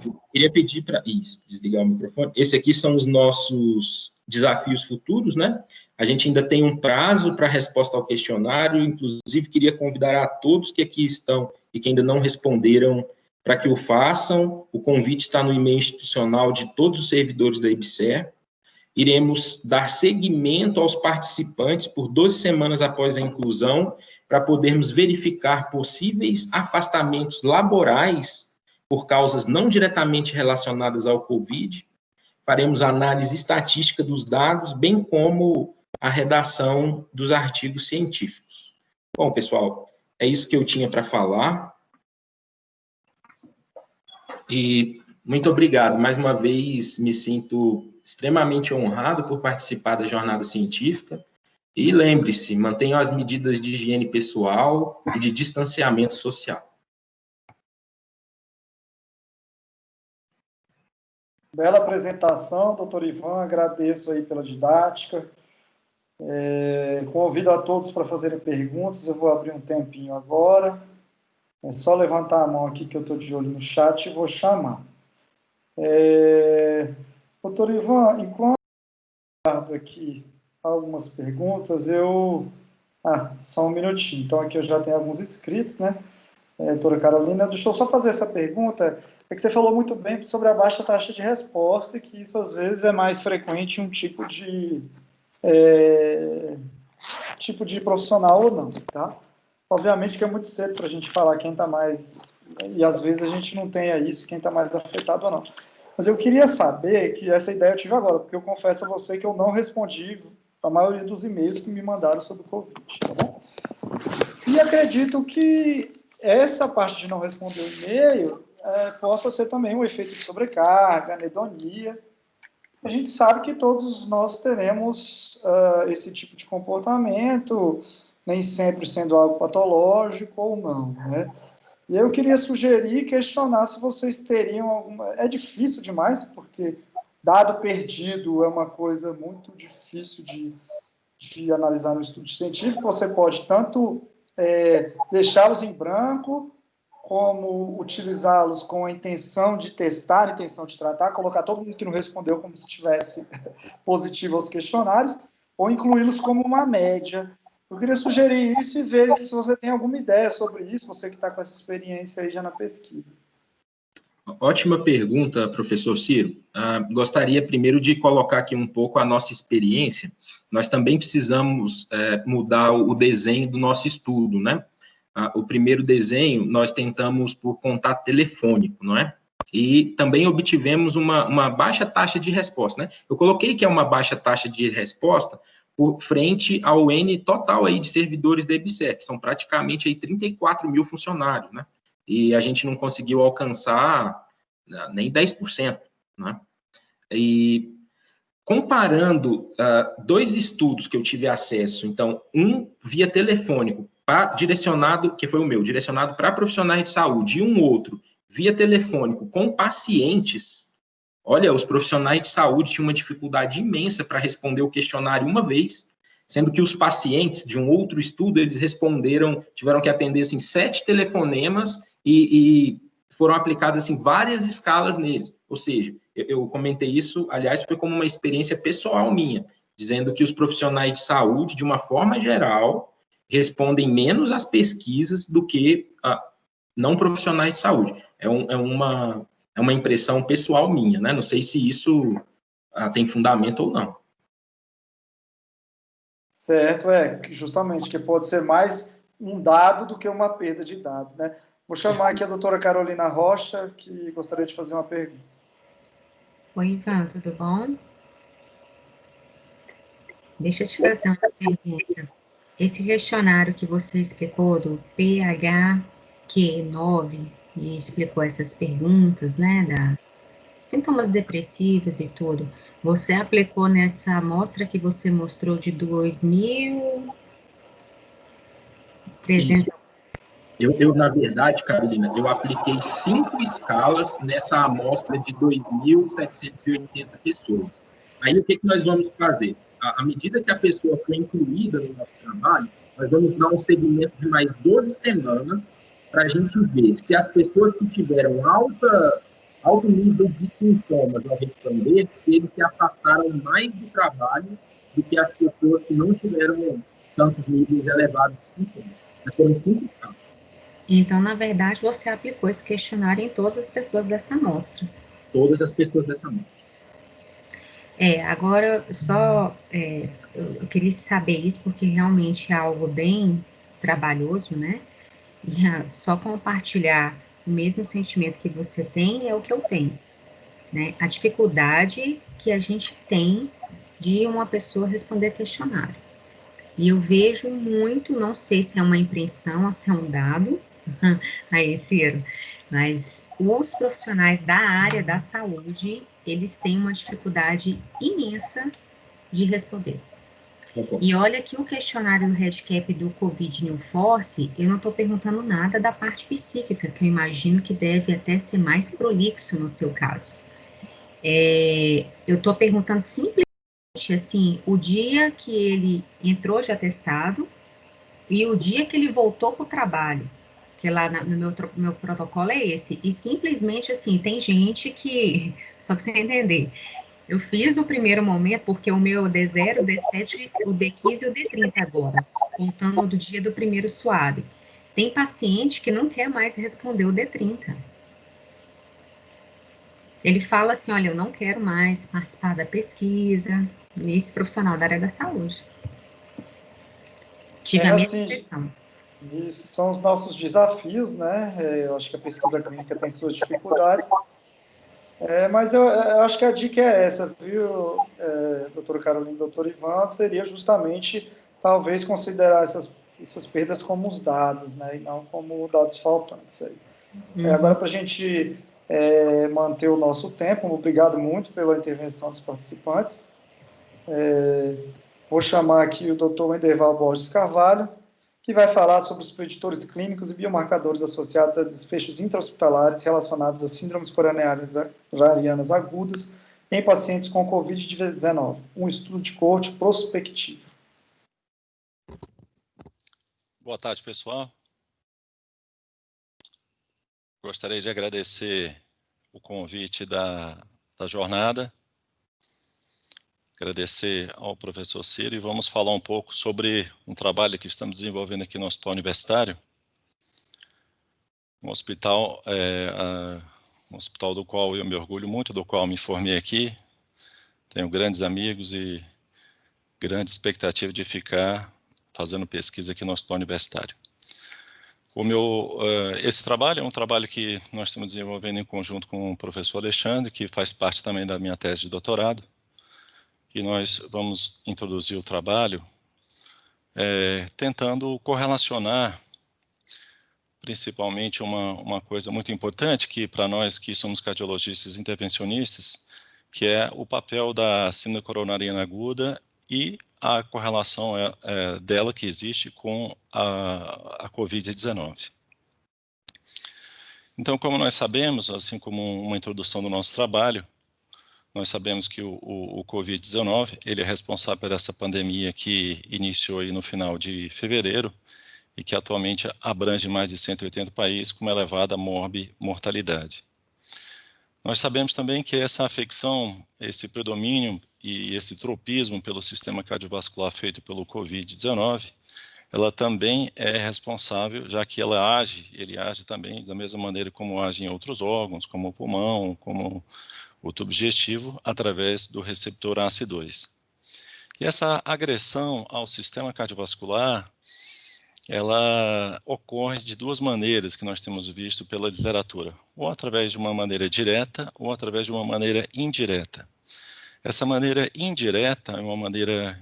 D: Eu queria pedir para... Isso, desligar o microfone. Esse aqui são os nossos desafios futuros, né? A gente ainda tem um prazo para a resposta ao questionário, inclusive queria convidar a todos que aqui estão e que ainda não responderam para que o façam. O convite está no e-mail institucional de todos os servidores da EBSER. Iremos dar seguimento aos participantes por 12 semanas após a inclusão, para podermos verificar possíveis afastamentos laborais por causas não diretamente relacionadas ao COVID. Faremos análise estatística dos dados, bem como a redação dos artigos científicos. Bom, pessoal, é isso que eu tinha para falar. E muito obrigado. Mais uma vez, me sinto extremamente honrado por participar da jornada científica. E lembre-se, mantenham as medidas de higiene pessoal e de distanciamento social.
A: Bela apresentação, doutor Ivan, agradeço aí pela didática. Convido a todos para fazerem perguntas, eu vou abrir um tempinho agora. É só levantar a mão aqui que eu estou de olho no chat e vou chamar. Doutor Ivan, enquanto eu guardo aqui algumas perguntas, só um minutinho. Então, aqui eu já tenho alguns inscritos, né? Doutora Carolina, deixa eu só fazer essa pergunta. É que você falou muito bem sobre a baixa taxa de resposta, e que isso, às vezes, é mais frequente em um tipo de profissional ou não, tá? Obviamente que é muito cedo para a gente falar quem está mais... E, às vezes, a gente não tem isso, quem está mais afetado ou não. Mas eu queria saber, que essa ideia eu tive agora, porque eu confesso para você que eu não respondi a maioria dos e-mails que me mandaram sobre o Covid, tá bom? E acredito que essa parte de não responder o e-mail possa ser também um efeito de sobrecarga, anedonia. A gente sabe que todos nós teremos esse tipo de comportamento, nem sempre sendo algo patológico ou não, né? E eu queria sugerir, questionar se vocês teriam alguma... É difícil demais, porque dado perdido é uma coisa muito difícil de analisar no estudo científico. Você pode tanto deixá-los em branco, como utilizá-los com a intenção de testar, a intenção de tratar, colocar todo mundo que não respondeu como se estivesse positivo aos questionários, ou incluí-los como uma média. Eu queria sugerir isso e ver se você tem alguma ideia sobre isso, você que está com essa experiência aí já na pesquisa.
D: Ótima pergunta, professor Ciro. Gostaria primeiro de colocar aqui um pouco a nossa experiência. Nós também precisamos mudar o desenho do nosso estudo, né? O primeiro desenho, nós tentamos por contato telefônico, não é? E também obtivemos uma baixa taxa de resposta, né? Eu coloquei que é uma baixa taxa de resposta por frente ao N total aí de servidores da EBSER, que são praticamente aí 34 mil funcionários, né? E a gente não conseguiu alcançar nem 10%, né? E comparando dois estudos que eu tive acesso, então, um via telefônico, direcionado, que foi o meu, direcionado para profissionais de saúde, e um outro via telefônico com pacientes. Olha, os profissionais de saúde tinham uma dificuldade imensa para responder o questionário uma vez, sendo que os pacientes de um outro estudo, eles tiveram que atender, assim, 7 telefonemas e foram aplicadas, assim, várias escalas neles. Ou seja, eu comentei isso, aliás, foi como uma experiência pessoal minha, dizendo que os profissionais de saúde, de uma forma geral, respondem menos às pesquisas do que não profissionais de saúde. É uma impressão pessoal minha, né? Não sei se isso tem fundamento ou não.
A: Certo, justamente, que pode ser mais um dado do que uma perda de dados, né? Vou chamar aqui a doutora Carolina Rocha, que gostaria de fazer uma pergunta.
B: Oi, Ivan, tudo bom? Deixa eu te fazer uma pergunta. Esse questionário que você explicou do PHQ9 e explicou essas perguntas, né, sintomas depressivos e tudo, você aplicou nessa amostra que você mostrou de 2.300?
D: Eu, na verdade, Carolina, eu apliquei 5 escalas nessa amostra de 2.780 pessoas. Aí, o que nós vamos fazer? À medida que a pessoa foi incluída no nosso trabalho, nós vamos dar um segmento de mais 12 semanas para a gente ver se as pessoas que tiveram alto nível de sintomas ao responder, se eles se afastaram mais do trabalho do que as pessoas que não tiveram tantos níveis elevados de sintomas. Mas foram 5 escalas.
B: Então, na verdade, você aplicou esse questionário em todas as pessoas dessa amostra.
D: Todas as pessoas dessa amostra.
B: Agora, eu queria saber isso, porque realmente é algo bem trabalhoso, né? E só compartilhar o mesmo sentimento que você tem é o que eu tenho, né? A dificuldade que a gente tem de uma pessoa responder questionário. E eu vejo muito, não sei se é uma impressão ou se é um dado, aí, Ciro, mas os profissionais da área da saúde, eles têm uma dificuldade imensa de responder. E olha que o questionário do REDCap do COVID New Force, eu não estou perguntando nada da parte psíquica, que eu imagino que deve até ser mais prolixo no seu caso. Eu estou perguntando simplesmente, assim, o dia que ele entrou de atestado e o dia que ele voltou para o trabalho, que lá no meu protocolo é esse. E simplesmente, assim, tem gente que, só para você entender, eu fiz o primeiro momento, porque o meu D0, o D7, o D15 e o D30 agora, contando do dia do primeiro suave. Tem paciente que não quer mais responder o D30. Ele fala assim, olha, eu não quero mais participar da pesquisa, nesse profissional da área da saúde. Tive a mesma
A: Assim,
B: impressão.
A: isso são os nossos desafios, né? Eu acho que a pesquisa clínica tem suas dificuldades, mas eu acho que a dica é essa, viu, doutora Carolina e doutor Ivan, seria justamente, talvez, considerar essas perdas como os dados, né? E não como dados faltantes aí. Agora, para a gente manter o nosso tempo, obrigado muito pela intervenção dos participantes. Vou chamar aqui o doutor Wenderval Borges Carvalho, que vai falar sobre os preditores clínicos e biomarcadores associados a desfechos intra-hospitalares relacionados a síndromes coronarianas agudas em pacientes com Covid-19, um estudo de coorte prospectivo.
E: Boa tarde, pessoal. Gostaria de agradecer o convite da jornada, agradecer ao professor Ciro e vamos falar um pouco sobre um trabalho que estamos desenvolvendo aqui no Hospital Universitário, um hospital do qual eu me orgulho muito, do qual me formei aqui, tenho grandes amigos e grande expectativa de ficar fazendo pesquisa aqui no Hospital Universitário. Esse trabalho é um trabalho que nós estamos desenvolvendo em conjunto com o professor Alexandre, que faz parte também da minha tese de doutorado, e nós vamos introduzir o trabalho tentando correlacionar principalmente uma coisa muito importante que para nós que somos cardiologistas intervencionistas, que é o papel da síndrome coronariana aguda e a correlação dela que existe com a Covid-19. Então, como nós sabemos, assim como uma introdução do nosso trabalho, nós sabemos que o Covid-19 ele é responsável por essa pandemia que iniciou aí no final de fevereiro e que atualmente abrange mais de 180 países com uma elevada mortalidade. Nós sabemos também que essa afecção, esse predomínio e esse tropismo pelo sistema cardiovascular feito pelo Covid-19, ela também é responsável, já que ele age também da mesma maneira como age em outros órgãos, como o pulmão, como o tubo digestivo, através do receptor ACE2. E essa agressão ao sistema cardiovascular, ela ocorre de duas maneiras que nós temos visto pela literatura, ou através de uma maneira direta, ou através de uma maneira indireta. Essa maneira indireta é uma maneira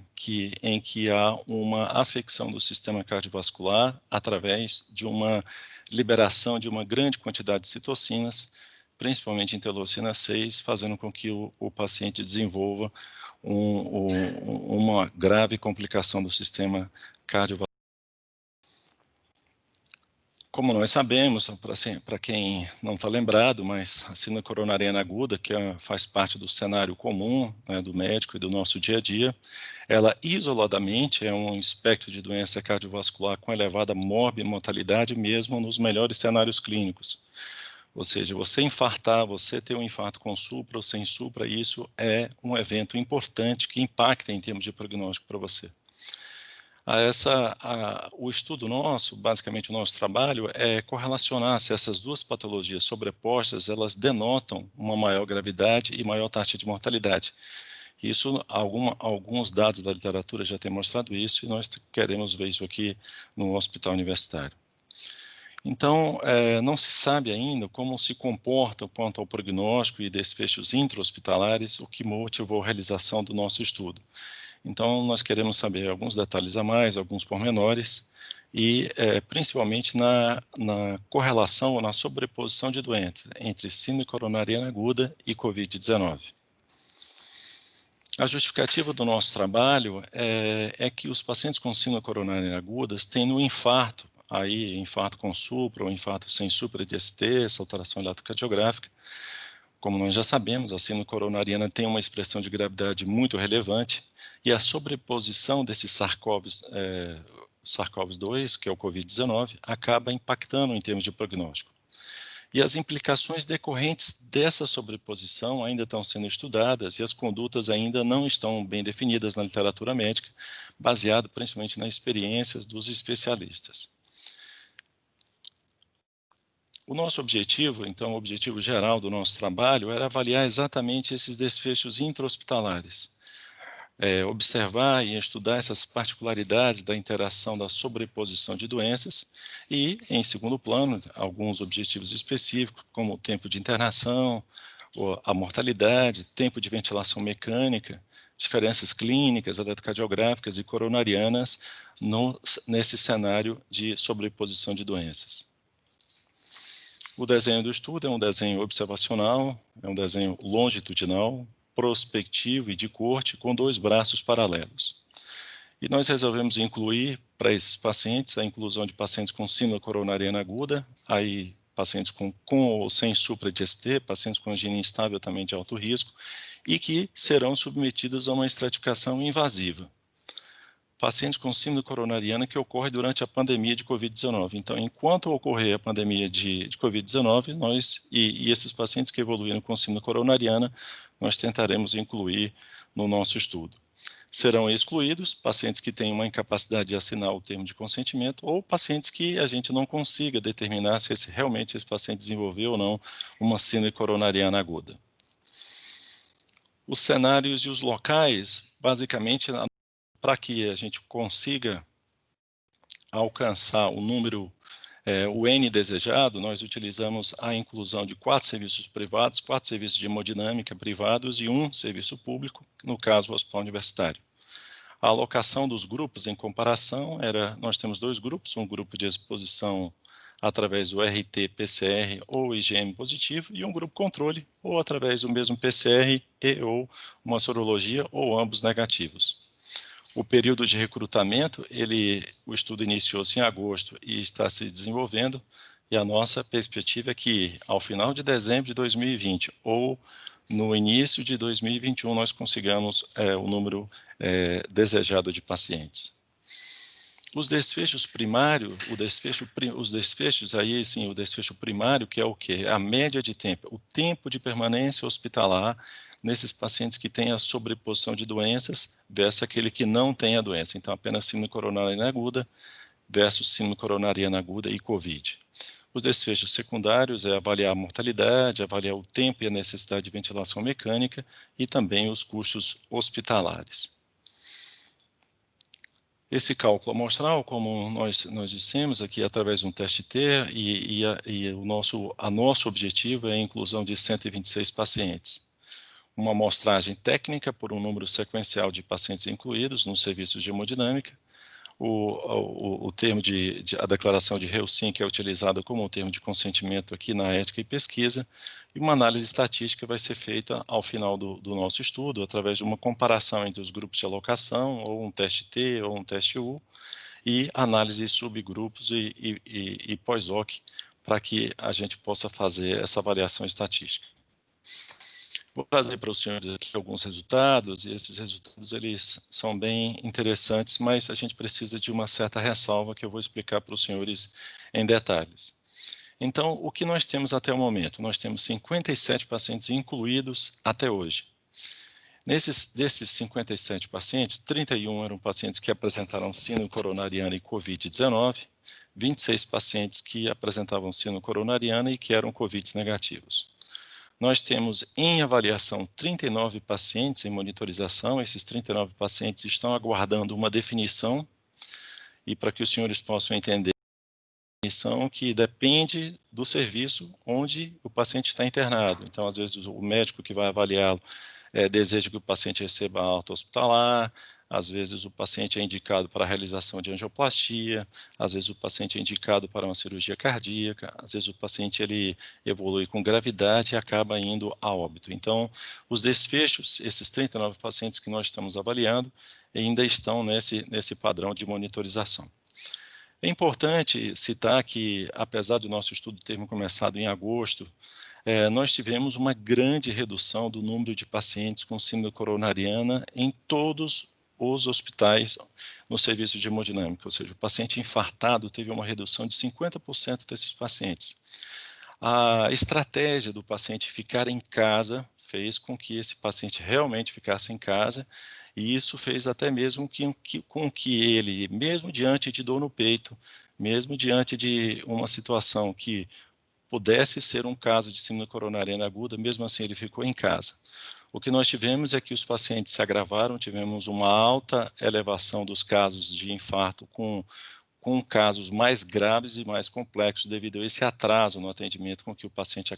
E: em que há uma afecção do sistema cardiovascular através de uma liberação de uma grande quantidade de citocinas, principalmente interleucina 6, fazendo com que o paciente desenvolva uma grave complicação do sistema cardiovascular. Como nós sabemos, para quem não está lembrado, mas a síndrome coronariana aguda, que faz parte do cenário comum, né, do médico e do nosso dia a dia, ela isoladamente é um espectro de doença cardiovascular com elevada mortalidade mesmo nos melhores cenários clínicos. Ou seja, você infartar, você ter um infarto com supra ou sem supra, isso é um evento importante que impacta em termos de prognóstico para você. O estudo nosso, basicamente o nosso trabalho, é correlacionar se essas duas patologias sobrepostas, elas denotam uma maior gravidade e maior taxa de mortalidade. Isso, alguns dados da literatura já têm mostrado isso e nós queremos ver isso aqui no hospital universitário. Então, não se sabe ainda como se comporta quanto ao prognóstico e desfechos intra-hospitalares, o que motivou a realização do nosso estudo. Então, nós queremos saber alguns detalhes a mais, alguns pormenores, e principalmente na correlação ou na sobreposição de doenças entre síndrome coronariana aguda e COVID-19. A justificativa do nosso trabalho é que os pacientes com síndrome coronariana agudas têm no infarto, aí infarto com supra ou infarto sem supra de ST, essa alteração eletrocardiográfica. Como nós já sabemos, a síndrome coronariana tem uma expressão de gravidade muito relevante e a sobreposição desses SARS-CoV-2, que é o COVID-19, acaba impactando em termos de prognóstico. E as implicações decorrentes dessa sobreposição ainda estão sendo estudadas e as condutas ainda não estão bem definidas na literatura médica, baseado principalmente nas experiências dos especialistas. O nosso objetivo, então, o objetivo geral do nosso trabalho era avaliar exatamente esses desfechos intra-hospitalares, observar e estudar essas particularidades da interação da sobreposição de doenças e, em segundo plano, alguns objetivos específicos, como o tempo de internação, a mortalidade, tempo de ventilação mecânica, diferenças clínicas, eletrocardiográficas e coronarianas nesse cenário de sobreposição de doenças. O desenho do estudo é um desenho observacional, é um desenho longitudinal, prospectivo e de corte, com 2 braços paralelos. E nós resolvemos incluir para esses pacientes a inclusão de pacientes com síndrome coronariana aguda, aí pacientes com ou sem supra de ST, pacientes com angina instável também de alto risco, e que serão submetidos a uma estratificação invasiva. Pacientes com síndrome coronariana que ocorre durante a pandemia de Covid-19. Então, enquanto ocorrer a pandemia de Covid-19, e esses pacientes que evoluíram com síndrome coronariana, nós tentaremos incluir no nosso estudo. Serão excluídos pacientes que têm uma incapacidade de assinar o termo de consentimento ou pacientes que a gente não consiga determinar se realmente esse paciente desenvolveu ou não uma síndrome coronariana aguda. Os cenários e os locais, basicamente, para que a gente consiga alcançar o número, o N desejado, nós utilizamos a inclusão de 4 serviços privados, 4 serviços de hemodinâmica privados e 1 serviço público, no caso o Hospital Universitário. A alocação dos grupos em comparação nós temos 2 grupos, um grupo de exposição através do RT-PCR ou IgM positivo e um grupo controle, ou através do mesmo PCR ou uma sorologia, ou ambos negativos. O período de recrutamento, o estudo iniciou-se em agosto e está se desenvolvendo, e a nossa perspectiva é que, ao final de dezembro de 2020 ou no início de 2021, nós consigamos o número desejado de pacientes. Os desfechos primários, os desfechos aí, sim, o desfecho primário, que é o quê? A média de tempo, o tempo de permanência hospitalar nesses pacientes que têm a sobreposição de doenças versus aquele que não tem a doença. Então, apenas síndrome coronariana aguda versus síndrome coronariana aguda e COVID. Os desfechos secundários é avaliar a mortalidade, avaliar o tempo e a necessidade de ventilação mecânica e também os custos hospitalares. Esse cálculo amostral, como nós dissemos aqui, através de um teste T, o nosso objetivo é a inclusão de 126 pacientes. Uma amostragem técnica por um número sequencial de pacientes incluídos nos serviços de hemodinâmica. O termo a declaração de Helsinki é utilizada como um termo de consentimento aqui na ética e pesquisa, e uma análise estatística vai ser feita ao final do nosso estudo, através de uma comparação entre os grupos de alocação, ou um teste T, ou um teste U, e análise de subgrupos e pós-hoc, para que a gente possa fazer essa avaliação estatística. Vou trazer para os senhores aqui alguns resultados, e esses resultados eles são bem interessantes, mas a gente precisa de uma certa ressalva que eu vou explicar para os senhores em detalhes. Então, o que nós temos até o momento? Nós temos 57 pacientes incluídos até hoje. Desses 57 pacientes, 31 eram pacientes que apresentaram síndrome coronariana e COVID-19, 26 pacientes que apresentavam síndrome coronariana e que eram COVID negativos. Nós temos em avaliação 39 pacientes em monitorização, esses 39 pacientes estão aguardando uma definição, e para que os senhores possam entender, a definição que depende do serviço onde o paciente está internado. Então, às vezes, o médico que vai avaliá-lo deseja que o paciente receba alta hospitalar, às vezes o paciente é indicado para a realização de angioplastia, às vezes o paciente é indicado para uma cirurgia cardíaca, às vezes o paciente ele evolui com gravidade e acaba indo a óbito. Então, os desfechos, esses 39 pacientes que nós estamos avaliando, ainda estão nesse padrão de monitorização. É importante citar que, apesar do nosso estudo ter começado em agosto, nós tivemos uma grande redução do número de pacientes com síndrome coronariana em todos os hospitais no serviço de hemodinâmica, ou seja, o paciente infartado teve uma redução de 50% desses pacientes. A estratégia do paciente ficar em casa fez com que esse paciente realmente ficasse em casa, e isso fez até mesmo com que ele, mesmo diante de dor no peito, mesmo diante de uma situação que pudesse ser um caso de síndrome coronariana aguda, mesmo assim ele ficou em casa. O que nós tivemos é que os pacientes se agravaram, tivemos uma alta elevação dos casos de infarto com casos mais graves e mais complexos devido a esse atraso no atendimento com que o paciente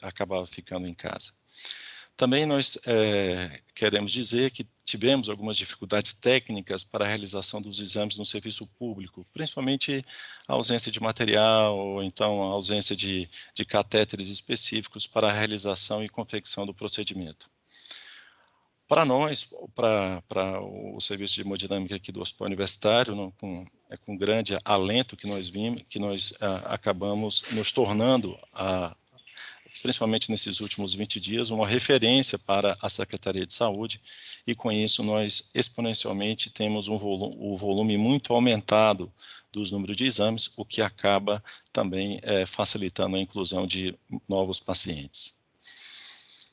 E: acabava ficando em casa. Também nós queremos dizer que tivemos algumas dificuldades técnicas para a realização dos exames no serviço público, principalmente a ausência de material ou então a ausência de catéteres específicos para a realização e confecção do procedimento. Para nós, para o serviço de hemodinâmica aqui do Hospital Universitário, com grande alento que nós acabamos nos tornando, principalmente nesses últimos 20 dias, uma referência para a Secretaria de Saúde, e com isso nós exponencialmente temos um volume muito aumentado dos números de exames, o que acaba também facilitando a inclusão de novos pacientes.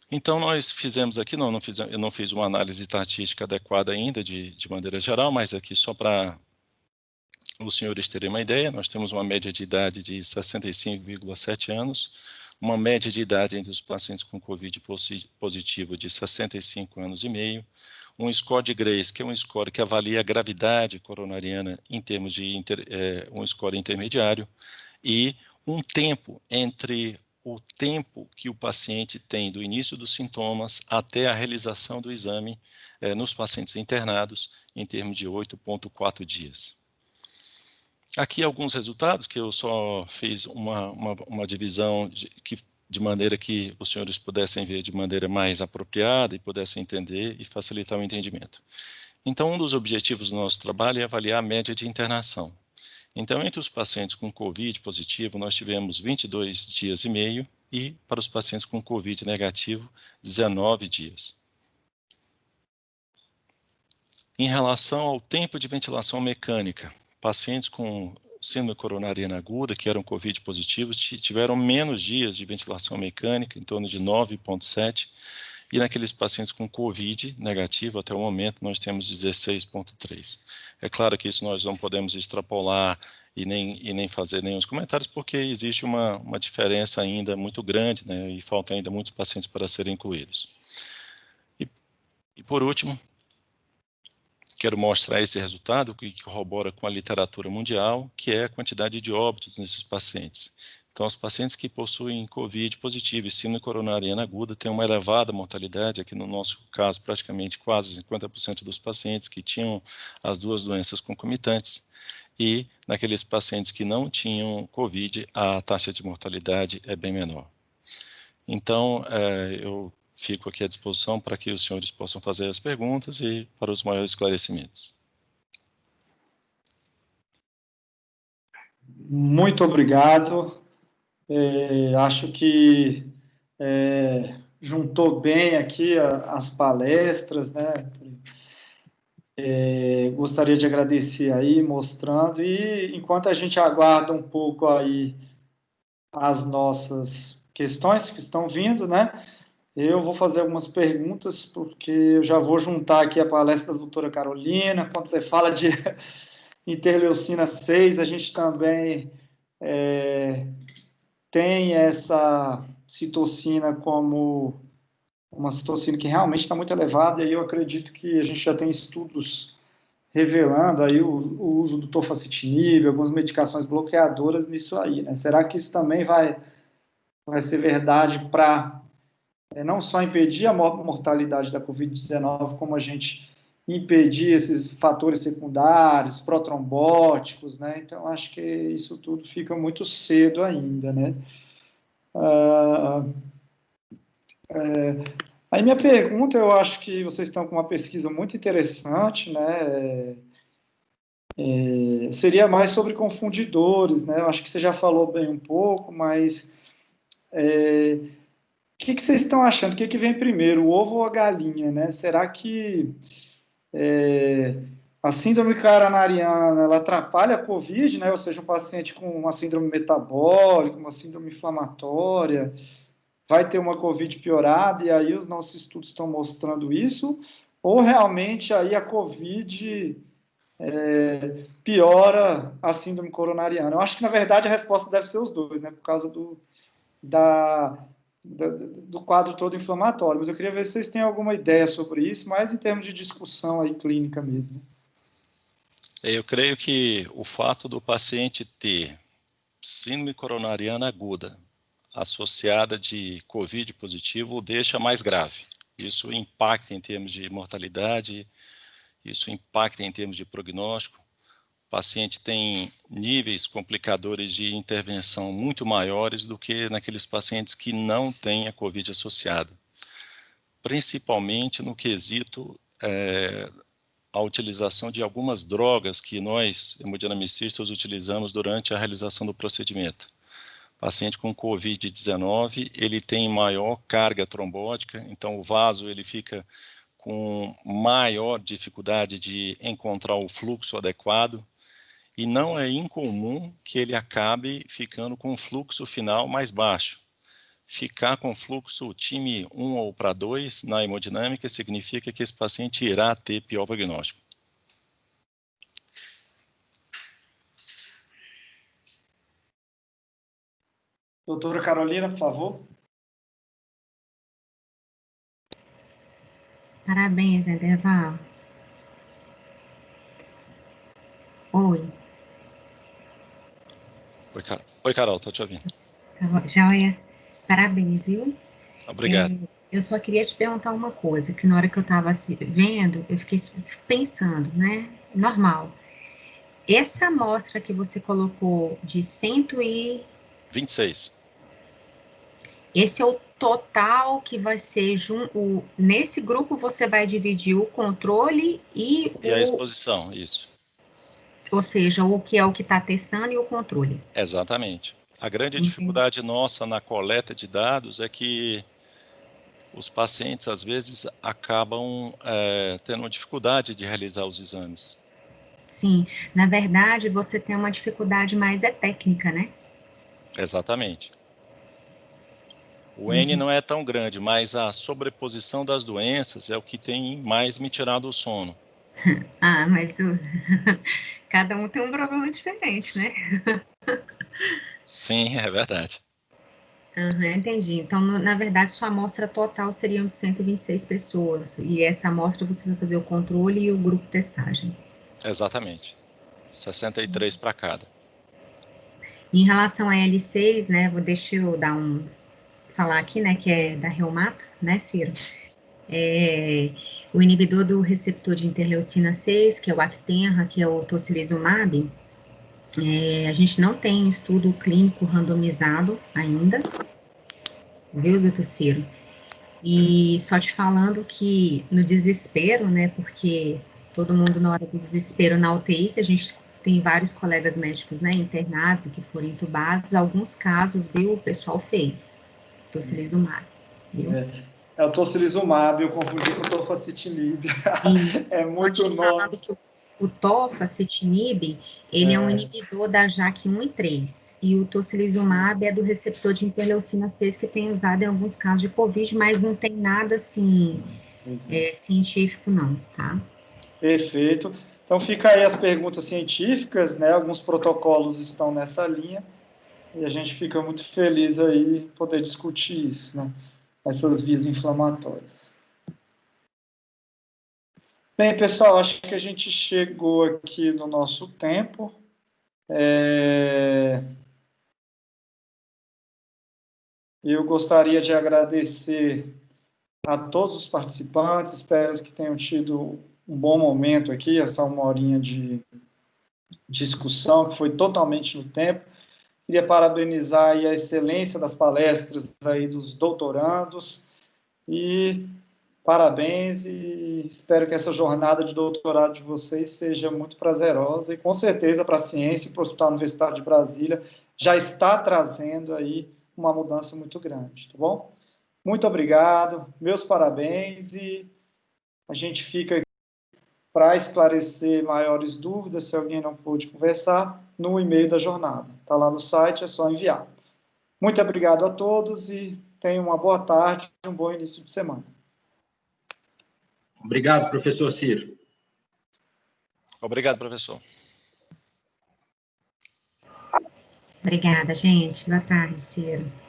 E: Então, nós fizemos aqui, eu não fiz uma análise estatística adequada ainda, de maneira geral, mas aqui só para os senhores terem uma ideia, nós temos uma média de idade de 65,7 anos, uma média de idade entre os pacientes com COVID positivo de 65 anos e meio, um score de Grace, que é um score que avalia a gravidade coronariana em termos de um score intermediário, e um tempo entre o tempo que o paciente tem do início dos sintomas até a realização do exame nos pacientes internados, em termos de 8,4 dias. Aqui alguns resultados que eu só fiz uma divisão de maneira que os senhores pudessem ver de maneira mais apropriada e pudessem entender e facilitar o entendimento. Então, um dos objetivos do nosso trabalho é avaliar a média de internação. Então, entre os pacientes com COVID positivo, nós tivemos 22 dias e meio, e para os pacientes com COVID negativo, 19 dias. Em relação ao tempo de ventilação mecânica, pacientes com síndrome coronariana aguda, que eram COVID positivos, tiveram menos dias de ventilação mecânica, em torno de 9,7, e naqueles pacientes com COVID negativo, até o momento, nós temos 16,3. É claro que isso nós não podemos extrapolar e nem fazer nenhum comentários, porque existe uma diferença ainda muito grande, né, e faltam ainda muitos pacientes para serem incluídos. E por último, quero mostrar esse resultado que corrobora com a literatura mundial, que é a quantidade de óbitos nesses pacientes. Então, os pacientes que possuem COVID positivo e síndrome coronariana aguda têm uma elevada mortalidade, aqui no nosso caso, praticamente quase 50% dos pacientes que tinham as duas doenças concomitantes, e naqueles pacientes que não tinham COVID, a taxa de mortalidade é bem menor. Então, eu fico aqui à disposição para que os senhores possam fazer as perguntas e para os maiores esclarecimentos.
A: Muito obrigado. Acho que juntou bem aqui as palestras, né? Gostaria de agradecer aí, mostrando, e enquanto a gente aguarda um pouco aí as nossas questões que estão vindo, né? Eu vou fazer algumas perguntas, porque eu já vou juntar aqui a palestra da doutora Carolina. Quando você fala de interleucina 6, a gente também tem essa citocina como uma citocina que realmente está muito elevada, e eu acredito que a gente já tem estudos revelando aí o uso do tofacitinib, algumas medicações bloqueadoras nisso aí, né? Será que isso também vai ser verdade para não só impedir a mortalidade da Covid-19, como a gente impedir esses fatores secundários, protrombóticos, né? Então, acho que isso tudo fica muito cedo ainda, né? Aí minha pergunta, eu acho que vocês estão com uma pesquisa muito interessante, né? Seria mais sobre confundidores, né? Eu acho que você já falou bem um pouco, mas o que vocês estão achando? O que vem primeiro, o ovo ou a galinha, né? Será que a síndrome coronariana ela atrapalha a COVID, né? Ou seja, um paciente com uma síndrome metabólica, uma síndrome inflamatória, vai ter uma COVID piorada, e aí os nossos estudos estão mostrando isso, ou realmente aí a COVID piora a síndrome coronariana? Eu acho que, na verdade, a resposta deve ser os dois, né? Por causa do quadro todo inflamatório. Mas eu queria ver se vocês têm alguma ideia sobre isso, mais em termos de discussão aí clínica mesmo.
E: Eu creio que o fato do paciente ter síndrome coronariana aguda associada de COVID positivo o deixa mais grave. Isso impacta em termos de mortalidade, isso impacta em termos de prognóstico. O paciente tem níveis complicadores de intervenção muito maiores do que naqueles pacientes que não têm a COVID associada. Principalmente no quesito a utilização de algumas drogas que nós, hemodinamicistas, utilizamos durante a realização do procedimento. O paciente com COVID-19, ele tem maior carga trombótica, então o vaso ele fica com maior dificuldade de encontrar o fluxo adequado, e não é incomum que ele acabe ficando com um fluxo final mais baixo. Ficar com fluxo time 1 ou para 2 na hemodinâmica significa que esse paciente irá ter pior prognóstico.
A: Doutora Carolina, por favor.
B: Parabéns, Enderval. Oi.
E: Oi, Carol, estou te ouvindo.
B: Joia. Parabéns, viu?
E: Obrigado.
B: Eu só queria te perguntar uma coisa, que na hora que eu estava vendo, eu fiquei pensando, né? Normal. Essa amostra que você colocou de
E: 26.
B: Esse é o total que vai ser nesse grupo você vai dividir o controle
E: e a exposição, isso.
B: Ou seja, o que é o que está testando e o controle.
E: Exatamente. A grande dificuldade nossa na coleta de dados é que os pacientes, às vezes, acabam tendo dificuldade de realizar os exames.
B: Sim, na verdade, você tem uma dificuldade mais técnica, né?
E: Exatamente. O N não é tão grande, mas a sobreposição das doenças é o que tem mais me tirado o sono.
B: Ah, mas cada um tem um problema diferente, né?
E: Sim, é verdade.
B: Entendi. Então, na verdade, sua amostra total seriam de 126 pessoas. E essa amostra você vai fazer o controle e o grupo testagem.
E: Exatamente. 63 para cada.
B: Em relação a L6, né, deixa eu falar aqui, né, que é da Reumato, né, Ciro? O inibidor do receptor de interleucina 6, que é o Actenra, que é o tocilizumab, a gente não tem estudo clínico randomizado ainda, viu, doutor Ciro? E só te falando que no desespero, né, porque todo mundo na hora do desespero na UTI, que a gente tem vários colegas médicos, né, internados e que foram entubados, alguns casos, viu, o pessoal fez tocilizumab, viu?
A: É o tocilizumab, eu confundi com o tofacitinib. É muito
B: só te falando que o tofacitinib, ele é um inibidor da JAK1 e 3, e o tocilizumab é do receptor de interleucina 6, que tem usado em alguns casos de COVID, mas não tem nada, assim, científico não, tá?
A: Perfeito. Então, fica aí as perguntas científicas, né? Alguns protocolos estão nessa linha, e a gente fica muito feliz aí poder discutir isso, né? Essas vias inflamatórias. Bem, pessoal, acho que a gente chegou aqui no nosso tempo. Eu gostaria de agradecer a todos os participantes, espero que tenham tido um bom momento aqui, essa 1 horinha de discussão, que foi totalmente no tempo. Queria parabenizar aí a excelência das palestras aí dos doutorandos, e parabéns, e espero que essa jornada de doutorado de vocês seja muito prazerosa, e com certeza para a ciência e para o Hospital Universitário de Brasília já está trazendo aí uma mudança muito grande, tá bom? Muito obrigado, meus parabéns, e a gente fica para esclarecer maiores dúvidas, se alguém não pôde conversar, no e-mail da jornada. Está lá no site, é só enviar. Muito obrigado a todos e tenham uma boa tarde e um bom início de semana.
D: Obrigado, professor Ciro.
E: Obrigado, professor.
B: Obrigada, gente. Boa tarde, Ciro.